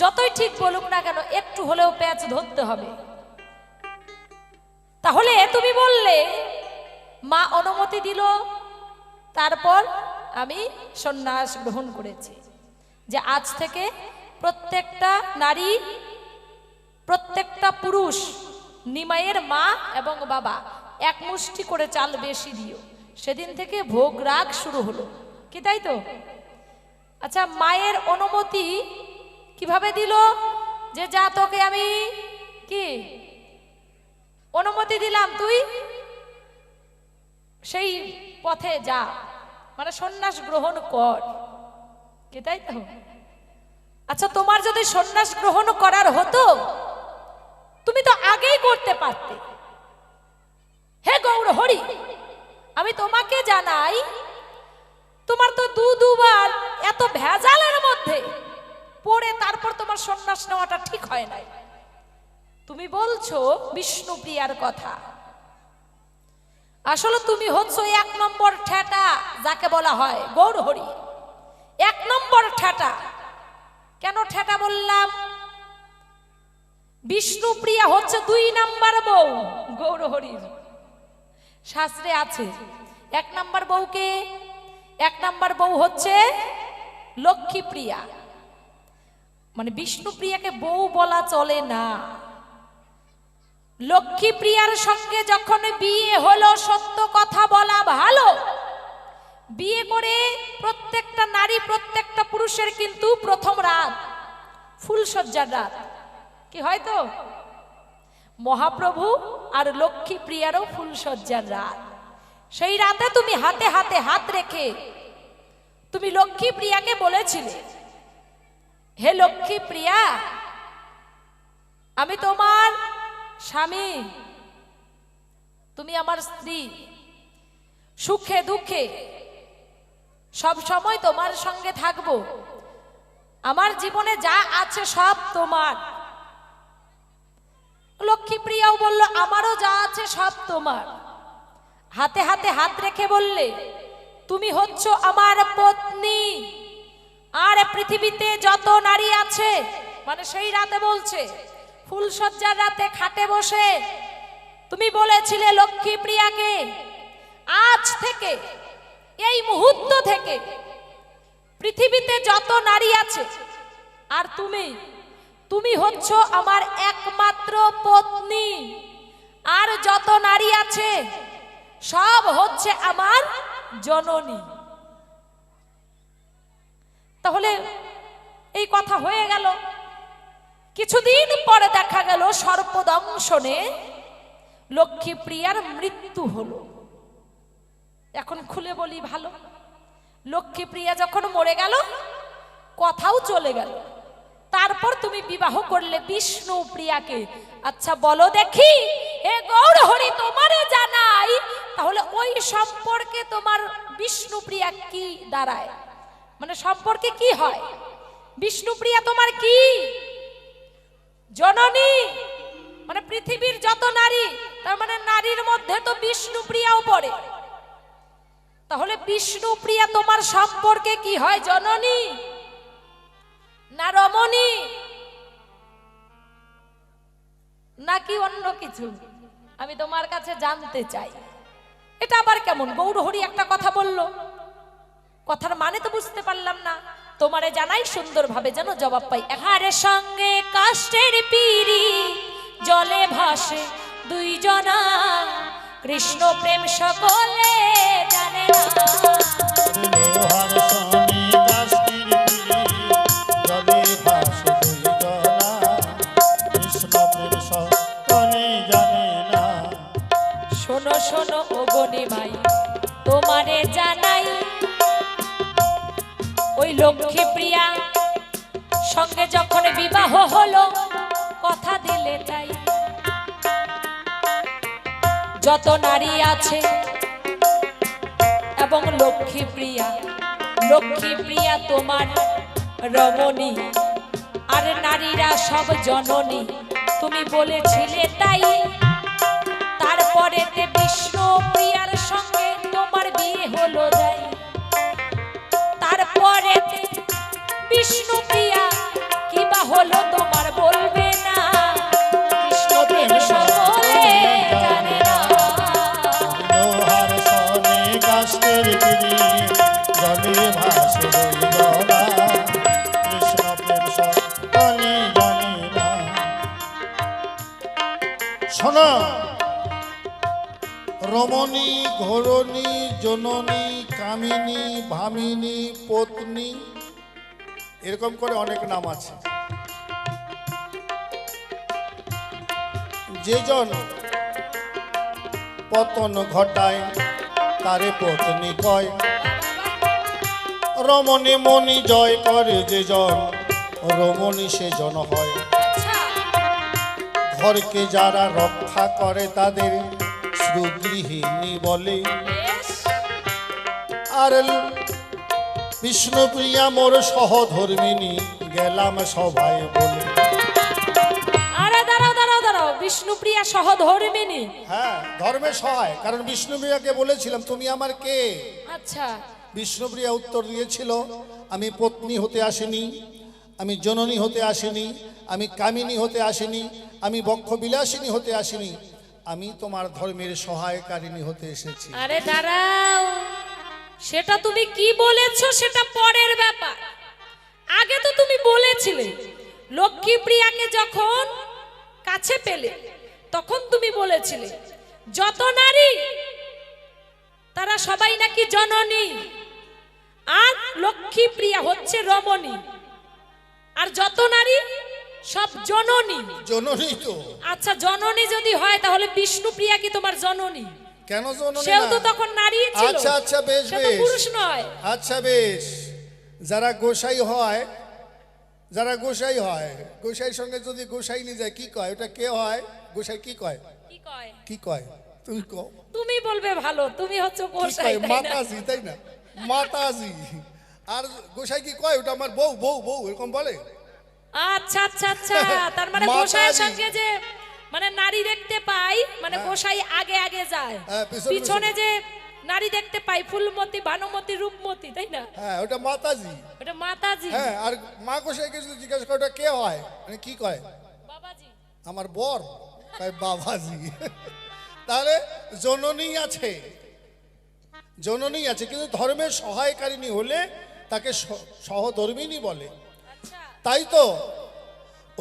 যতই ঠিক বলুক না কেন একটু হলেও পেঁয়াজ ধরতে হবে। তাহলে তুমি বললে মা অনুমতি দিল, তারপর আমি সন্ন্যাস গ্রহণ করেছি, যে আজ থেকে প্রত্যেকটা নারী, প্রত্যেকটা পুরুষ, নিমাইয়ের মা এবং বাবা এক মুষ্টি করে চাল বেশি দিও। সেদিন থেকে ভোগ রাগ শুরু হলো, কি তাই তো? আচ্ছা, মায়ের অনুমতি কিভাবে দিল? যে যা তোকে আমি কি অনুমতি দিলাম, তুই সেই পথে যা, মানে সন্ন্যাস গ্রহণ কর, কি তাই তো? আচ্ছা, তোমার যদি সন্ন্যাস গ্রহণ করার হতো, তুমি তো আগেই করতে পারতে। হে গৌর হরি, আমি তোমাকে জানাই, তোমার তো দুবার এত ভেজালের মধ্যে পড়ে তারপর তোমার সন্ন্যাস নেওয়াটা ঠিক হয় নাই। তুমি বলছো বিষ্ণুপ্রিয়ার কথা, আসলে তুমি হচ্ছ 1 নম্বর ঠেটা, যাকে বলা হয় গৌর হরি। 1 নম্বর ঠেটা। কেন ঠেটা বললাম? বিষ্ণুপ্রিয়া হচ্ছে 2 নাম্বার বউ গৌর হরির। শাস্ত্রে আছে 1 নাম্বার বউকে, 1 নাম্বার বউ হচ্ছে লক্ষ্মীপ্রিয়া। মানে বিষ্ণুপ্রিয়াকে বউ বলা চলে না। লক্ষ্মীপ্রিয়ার সঙ্গে যখন বিয়ে হলো, সত্য কথা বলা ভালো, বিয়ে করে প্রত্যেকটা নারী, প্রত্যেকটা পুরুষের কিন্তু প্রথম রাত ফুলসজ্জার রাত, কি হয়তো মহাপ্রভু আর লক্ষ্মীপ্রিয়ারও ফুলসজ্জার রাত। সেই রাতে তুমি হাতে হাতে হাত রেখে তুমি লক্ষ্মীপ্রিয়াকে বলেছিলে, হে লক্ষ্মীপ্রিয়া, আমি তোমার স্বামী, তুমি আমার স্ত্রী, সুখে দুঃখে সব সময় তোমার সঙ্গে থাকবো, আমার জীবনে যা আছে সব তোমার। লক্ষ্মীপ্রিয়াও বলল, আমারও যা আছে সব তোমার। হাতে হাতে হাত রেখে বললে, তুমি হচ্ছ আমার পত্নী, আর পৃথিবীতে যত নারী আছে, মানে সেই রাতে বলছে, ফুলসজ্জার রাতে খাটে বসে তুমি বলেছিলে লক্ষ্মীপ্রিয়াকে, আজ থেকে, এই মুহূর্ত থেকে পৃথিবীতে যত নারী আছে আর তুমি হচ্ছ আমার একমাত্র পত্নী, আর যত নারী আছে সব হচ্ছে আমার জননী। তাহলে এই কথা হয়ে গেল। কিছুদিন পরে দেখা গেল সর্পদংশনে লক্ষ্মীপ্রিয়ার মৃত্যু হলো। এখন খুলে বলি ভালো, লক্ষ্মীপ্রিয়া যখন মরে গেল, কথাও চলে গেল, তারপর তুমি বিবাহ করলে বিষ্ণুপ্রিয়াকে। আচ্ছা বলো দেখি, হে গৌর হরি, তোমারে জানাই, তাহলে ওই সম্পর্কে তোমার বিষ্ণুপ্রিয়া কি দাঁড়ায়? মানে সম্পর্কে কি হয়? বিষ্ণুপ্রিয়া তোমার কি? জননী। মানে পৃথিবীর যত নারী, তার মানে নারীর মধ্যে তো বিষ্ণুপ্রিয়াও পড়ে। তাহলে বিষ্ণুপ্রিয়া তোমার সম্পর্কে কি হয়? জননী না রমণী নাকি অন্য কিছু? আমি তোমার কাছে জানতে চাই। এটা আবার কেমন? গৌরহরি একটা কথা বলল, কথার মানে তো বুঝতে পারলাম না। তোমারে জানাই সুন্দরভাবে যেন জবাব পাই। এহারের সঙ্গে কাষ্টের পিড়ি জলে ভাসে দুইজনা, কৃষ্ণ প্রেম সকলে জানে না। লোহার শনি কাষ্টির পিঁড়ি জলে ভাসে দুইজনা, কৃষ্ণ প্রেম সকলে জানে না। শোনো শোনো ও গনিমাই তোমারে জানাই, ওই লক্ষ্মী প্রিয়া সঙ্গে যখন বিবাহ হলো কথা দিলে তাই, যত নারী আছে এবং লক্ষ্মী প্রিয়া তোমার রমণী, আর নারীরা সব জননী, তুমি বলেছিলে তাই। তারপরেতে বিষ্ণু প্রিয়ার সঙ্গে তোমার বিয়ে হলো যাই, তারপরেতে বিষ্ণু প্রিয়া কিবা হলো তোমার বলবে না, কৃষ্ণ প্রেম সকলে জানে না। লোহার শনি কাষ্টের পিঁড়ি জলে ভাসে দুইজনা, কৃষ্ণ প্রেম সকলে জানে না। শোনো, রমণী, ঘোরণী, জননী, কামিনী, ভামিনী, পত্নী, এরকম করে অনেক নাম আছে। যেজন পতন ঘটায় তারে পত্নী কয়, রমণী মণি জয় করে যেজন, রমণী সেজন হয়। আচ্ছা, ঘরকে যারা রক্ষা করে তাদের সুগৃহিণী বলে। বেশ। আর বিষ্ণুপ্রিয়া মোর সহধর্মিনী, গেলাম সভায় বলে। আরে দাঁড়াও দাঁড়াও দাঁড়াও, বিষ্ণুপ্রিয়া সহধর্মিনী। হ্যাঁ, ধর্মের সহায়, কারণ বিষ্ণুপ্রিয়াকে বলেছিলাম তুমি আমার কে। আচ্ছা, বিষ্ণুপ্রিয়া উত্তর দিয়েছিল, আমি পত্নী হতে আসিনি, আমি জননী হতে আসিনি, আমি কামিনী হতে আসিনি, আমি বক্ষবিলাসিনী হতে আসিনি, আমি তোমার ধর্মের সহায়কারিণী হতে এসেছি। আরে দাঁড়াও, সেটা তুমি কি বলেছো সেটা পরের ব্যাপার। আগে তো তুমি বলেছিলে লক্ষ্মী প্রিয়াকে যখন কাছে পেলে তখন তুমি বলেছিলে যত নারী তারা সবাই নাকি জননী, আর লক্ষ্মী প্রিয়া হচ্ছে রমণী, আর যত নারী সব জননী। জননী তো। আচ্ছা, জননী যদি হয় তাহলে বিষ্ণুপ্রিয়া কি তোমার জননী? কেন জননী সেও তো না? তখন নারী ছিল। আচ্ছা আচ্ছা, বেশ সে তো বেশ, পুরুষ নয়। আচ্ছা বেশ, যারা গোসাই হয়, যারা গোসাই হয়, গোসাইর সঙ্গে যদি গোসাই নিয়ে যায় কি কয়, ওটা কে হয়? গোসাই কি কয়? কি কয়? কি কয় তুমি কও? তুমি বলবে ভালো, তুমি হচ্ছে কি গোসাই, কয়? তাই না? মাতাজি, তাই না? মাতাজি। আর গোসাই কি কয়? ওটা আমার বউ, বউ, বউ, এরকম বলে। আচ্ছা আচ্ছা আচ্ছা, তার মানে মাতাজি। গোসাইয়ের সঙ্গে যে মানে নারী দেখতে পাই, মানে গোসাই আগে আগে যায়, হ্যাঁ, পিছনে পিছনে যে নারী দেখতে পাই ফুলমতি, ভানুমতি, রূপমতি, তাই না? হ্যাঁ, ওটা মাতাজি। ওটা মাতাজি। হ্যাঁ, আর মা গোসাইকে যদি জিজ্ঞাসা করে ওটা কে হয়, মানে কি কয়? বাবাজি। আমার বর, কয় বাবাজি। তাহলে জননী আছে, জননী আছে, কিন্তু ধর্মের সহায়কারিণী হলে তাকে সহধর্মিনী বলে। আচ্ছা, তাই তো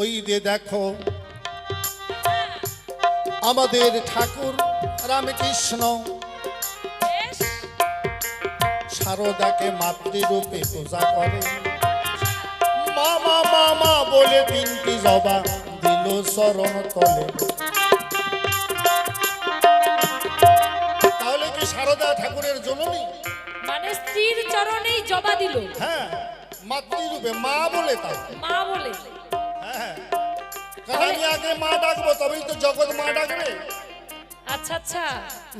ওই যে দেখো আমাদের ঠাকুর রামকৃষ্ণ বেশ। শারদাকে মাতৃরূপে পূজা করে। মামা মামা বলে তিনটি জবা দিল চরণ তলে। তাহলে কি শারদা ঠাকুরের জননী? মানে স্ত্রীর চরণেই জবা দিল। হ্যাঁ, মাতৃরূপে, মা বলে তাই। মা বলে। হ্যাঁ, কারণ আমি আগে মা ডাকবো, তবেই তো জগৎ মা ডাকবে। আচ্ছা আচ্ছা,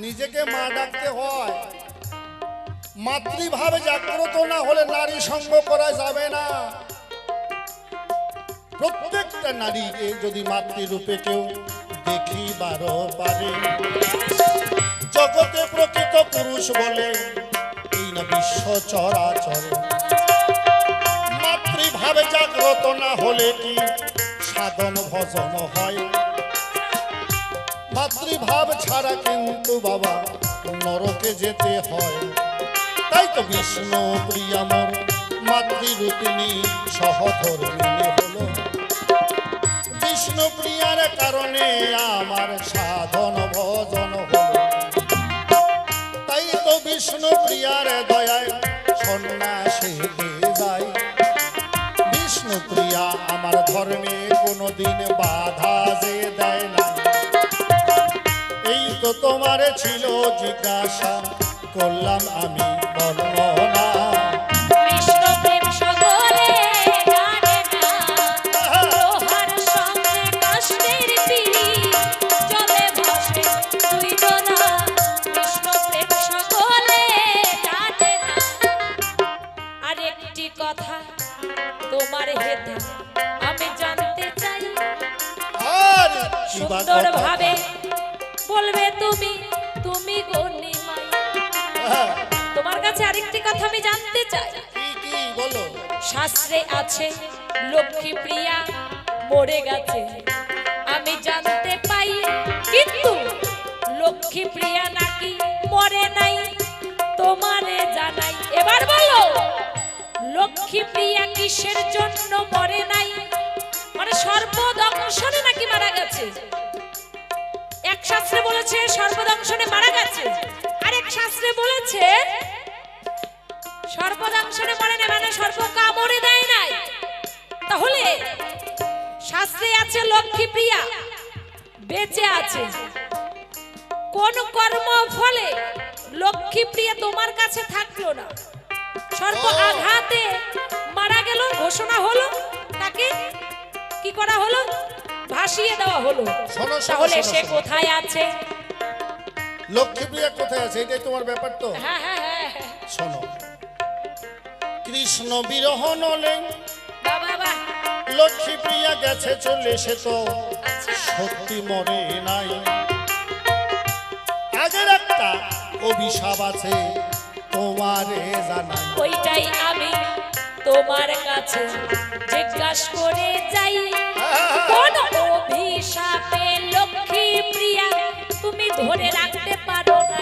নিজেকে মা ডাকতে হয়। মাতৃভাবে জাগ্রত না হলে নারী সঙ্গ করা যাবে না। প্রত্যেকটা নারীকে যদি মাতৃরূপে কেউ দেখিবার পারে, জগতে প্রকৃত পুরুষ বলে এই না বিশ্ব চরাচরে। মাতৃভাবে জাগ্রত না হলে কি সাধন ভজন হয়? মাতৃভাব ছাড়া কিন্তু বাবা নরকে যেতে হয়। তাই তো বিষ্ণু প্রিয়া মোর মাতৃরূপিণী সহধর্মিণী হলো। বিষ্ণু প্রিয়ার কারণে আমার সাধন ভজন হলো। তাই তো বিষ্ণু প্রিয়ার দয়ায় সন্ন্যাসী যায়। বিষ্ণু প্রিয়া আমার ধর্মে কোনোদিন বাধা যে দেয় না। এই তো তোমার ছিল জিজ্ঞাসা, করলাম আমি বর্ণনা। কৃষ্ণ প্রেম সকলে জানে না, লোহার সঙ্গে কাষ্ঠের পিঁড়ি জলে ভাসে দুই জনা। কৃষ্ণ প্রেম সকলে জানে না। আর একটি কথা তোমার হেতে আমি জানতে চাই, আর কি বা সুন্দর কথা? ভাবে বলবে তুমি, তুমি গণিমাই। হ্যাঁ, তোমার কাছে আরেকটি কথা আমি জানতে চাই। কি বলো? শাস্ত্রে আছে লক্ষ্মী প্রিয়া মরে গেছে, আমি জানতে পাই, কিন্তু লক্ষ্মী প্রিয়া নাকি মরে নাই, তোমারে জানাই। এবার বলো, লক্ষ্মী প্রিয়া কিসের জন্য মরে নাই? মানে সর্বদংশনে নাকি মারা গেছে? এক শাস্ত্রে বলেছে সর্বদংশনে মারা গেছে, আরেক শাস্ত্রে বলেছে সর্বদংশনে মরে না, মানে সর্ব কামড়ে দেয় নাই। তাহলে শাস্ত্রে আছে লক্ষ্মী প্রিয়া বেঁচে আছে, কোন কর্ম ফলে লক্ষ্মী প্রিয়া তোমার কাছে থাকলো না, সর্ব আঘাতে মারা গেল, ঘোষণা হলো, তাকে কি করা হলো? ভাসিয়ে দেওয়া হলো। শোনো, তাহলে শোনো, সে শোনো। কোথায় আছে? লক্ষ্মীপ্রিয়া কোথায় আছে এটাই তোমার ব্যাপার তো। হ্যাঁ হ্যাঁ হ্যাঁ হ্যাঁ। শোনো, কৃষ্ণ বিরহ নলে বাবা বাবা, লক্ষ্মীপ্রিয়া গেছে চলে, সে তো আচ্ছা সত্যি মরে নাই। আগের একটা অভিশাপ আছে তোমারে জানাই। ওইটাই আমি তোমার কাছে জিজ্ঞাসা করে যাই, কোন অভিশাপে লক্ষ্মী প্রিয়া তুমি ধরে রাখতে পারো না?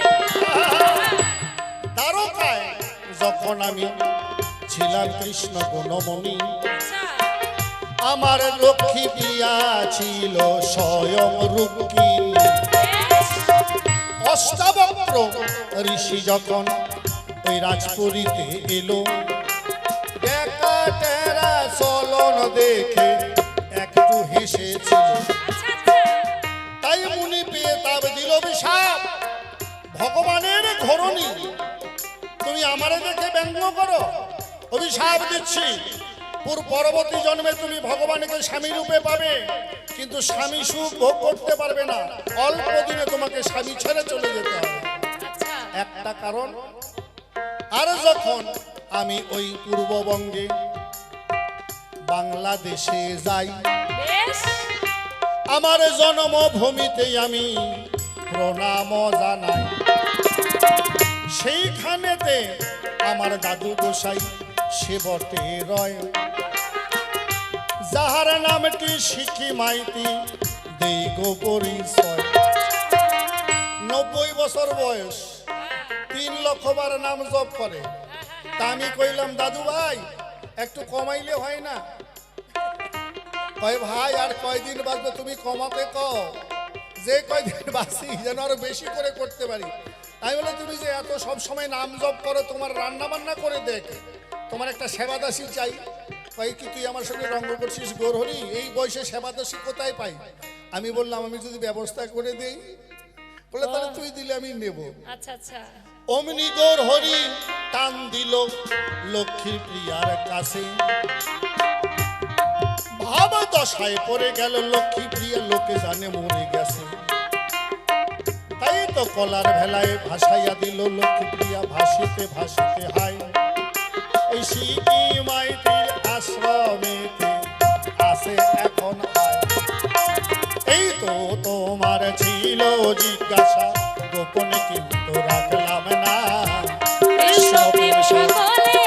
দ্বারকায় যখন আমি ছিলাম কৃষ্ণ গুণমণি, আচ্ছা, আমার লক্ষ্মী প্রিয়া ছিল স্বয়ং রূপকিনী। বেশ, অষ্টাবক্র ঋষি যখন ওই রাজপুরীতে এলো, বেকাটেরা চলন দেখে একটু হেসেছিল। আচ্ছা আচ্ছা, তাই মুনি পেয়ে তাব দিল অভিশাপ, ভগবানের ধরণী তুমি আমারে দেখে ব্যঙ্গ করো, অভিশাপ দিচ্ছি, পরবর্তী জন্মে তুমি ভগবানকে স্বামী রূপে পাবে, কিন্তু স্বামী সুখ ভোগ করতে পারবে না, অল্প দিনে তোমাকে স্বামী ছেড়ে চলে যেতে হবে। আচ্ছা, একটা কারণ। আর যখন আমি ওই পূর্ববঙ্গে বাংলাদেশে যাই, বেশ, আমার জন্মভূমিতে আমি প্রণাম জানাই। সেইখানেতে আমার দাদু গোসাই সে বটে রয়, যাহার নামটি শিখি মাইতি দেই গো পরিচয়। 90 বছর বয়স, 3 লক্ষ বার নাম জপ করে। তা আমি কইলাম, দাদু ভাই একটু কমাইলে হয় না? কয় ভাই আর কয়দিন বাঁচবে, তুমি কমাতে কও, যে কয়দিন বাঁচি যেন আরো বেশি করে করতে পারি। আমি বলে, তুমি যে এত সব সময় নাম জপ করো, তোমার রান্না বান্না করে দেখ, তোমার একটা সেবাদাসী চাই। কয় কি তুই আমার সঙ্গে রঙ্গ করছিস গৌরহরি? এই বয়সে সেবাদাসী কোথায় পাই? আমি বললাম, আমি যদি ব্যবস্থা করে দেই। বলে, তাহলে তুই দিলে আমি নেব। আচ্ছা আচ্ছা, অমনি গৌরহরি টান দিল লক্ষ্মী প্রিয়ার কাছে, ভাব দশায় পড়ে গেল লক্ষ্মী প্রিয়া, লোকে জানে মরে গেছে। তাই তো কলার ভেলায় ভাসাইয়া দিল লক্ষ্মী প্রিয়া, ভাসিতে ভাসিতে হায় ওই শিখি মাইতির আশ্রমেতে আসে এখন আয়। এই তো তোমার ছিল জিজ্ঞাসা, গোপনে কিন্তু রাখলাম না। কৃষ্ণ প্রেম সকলে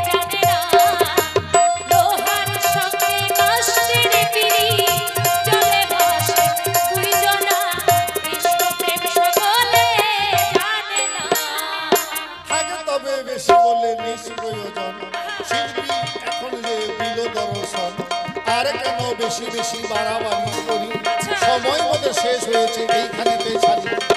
জানে না, লোহার সঙ্গে কাষ্ঠের পিঁড়ি জলে ভাসে দুই জনা। কৃষ্ণ প্রেম সকলে জানে না। থাকে তবে বেশি বলবো বলে নিষ্প্রয়োজন শিল্পী এখন যে বিল দর্শন আর কেন বেশি বেশি বাড়াবাড়ি করি সময় মতো শেষ হয়েছে এইখানেতে ছাড়ি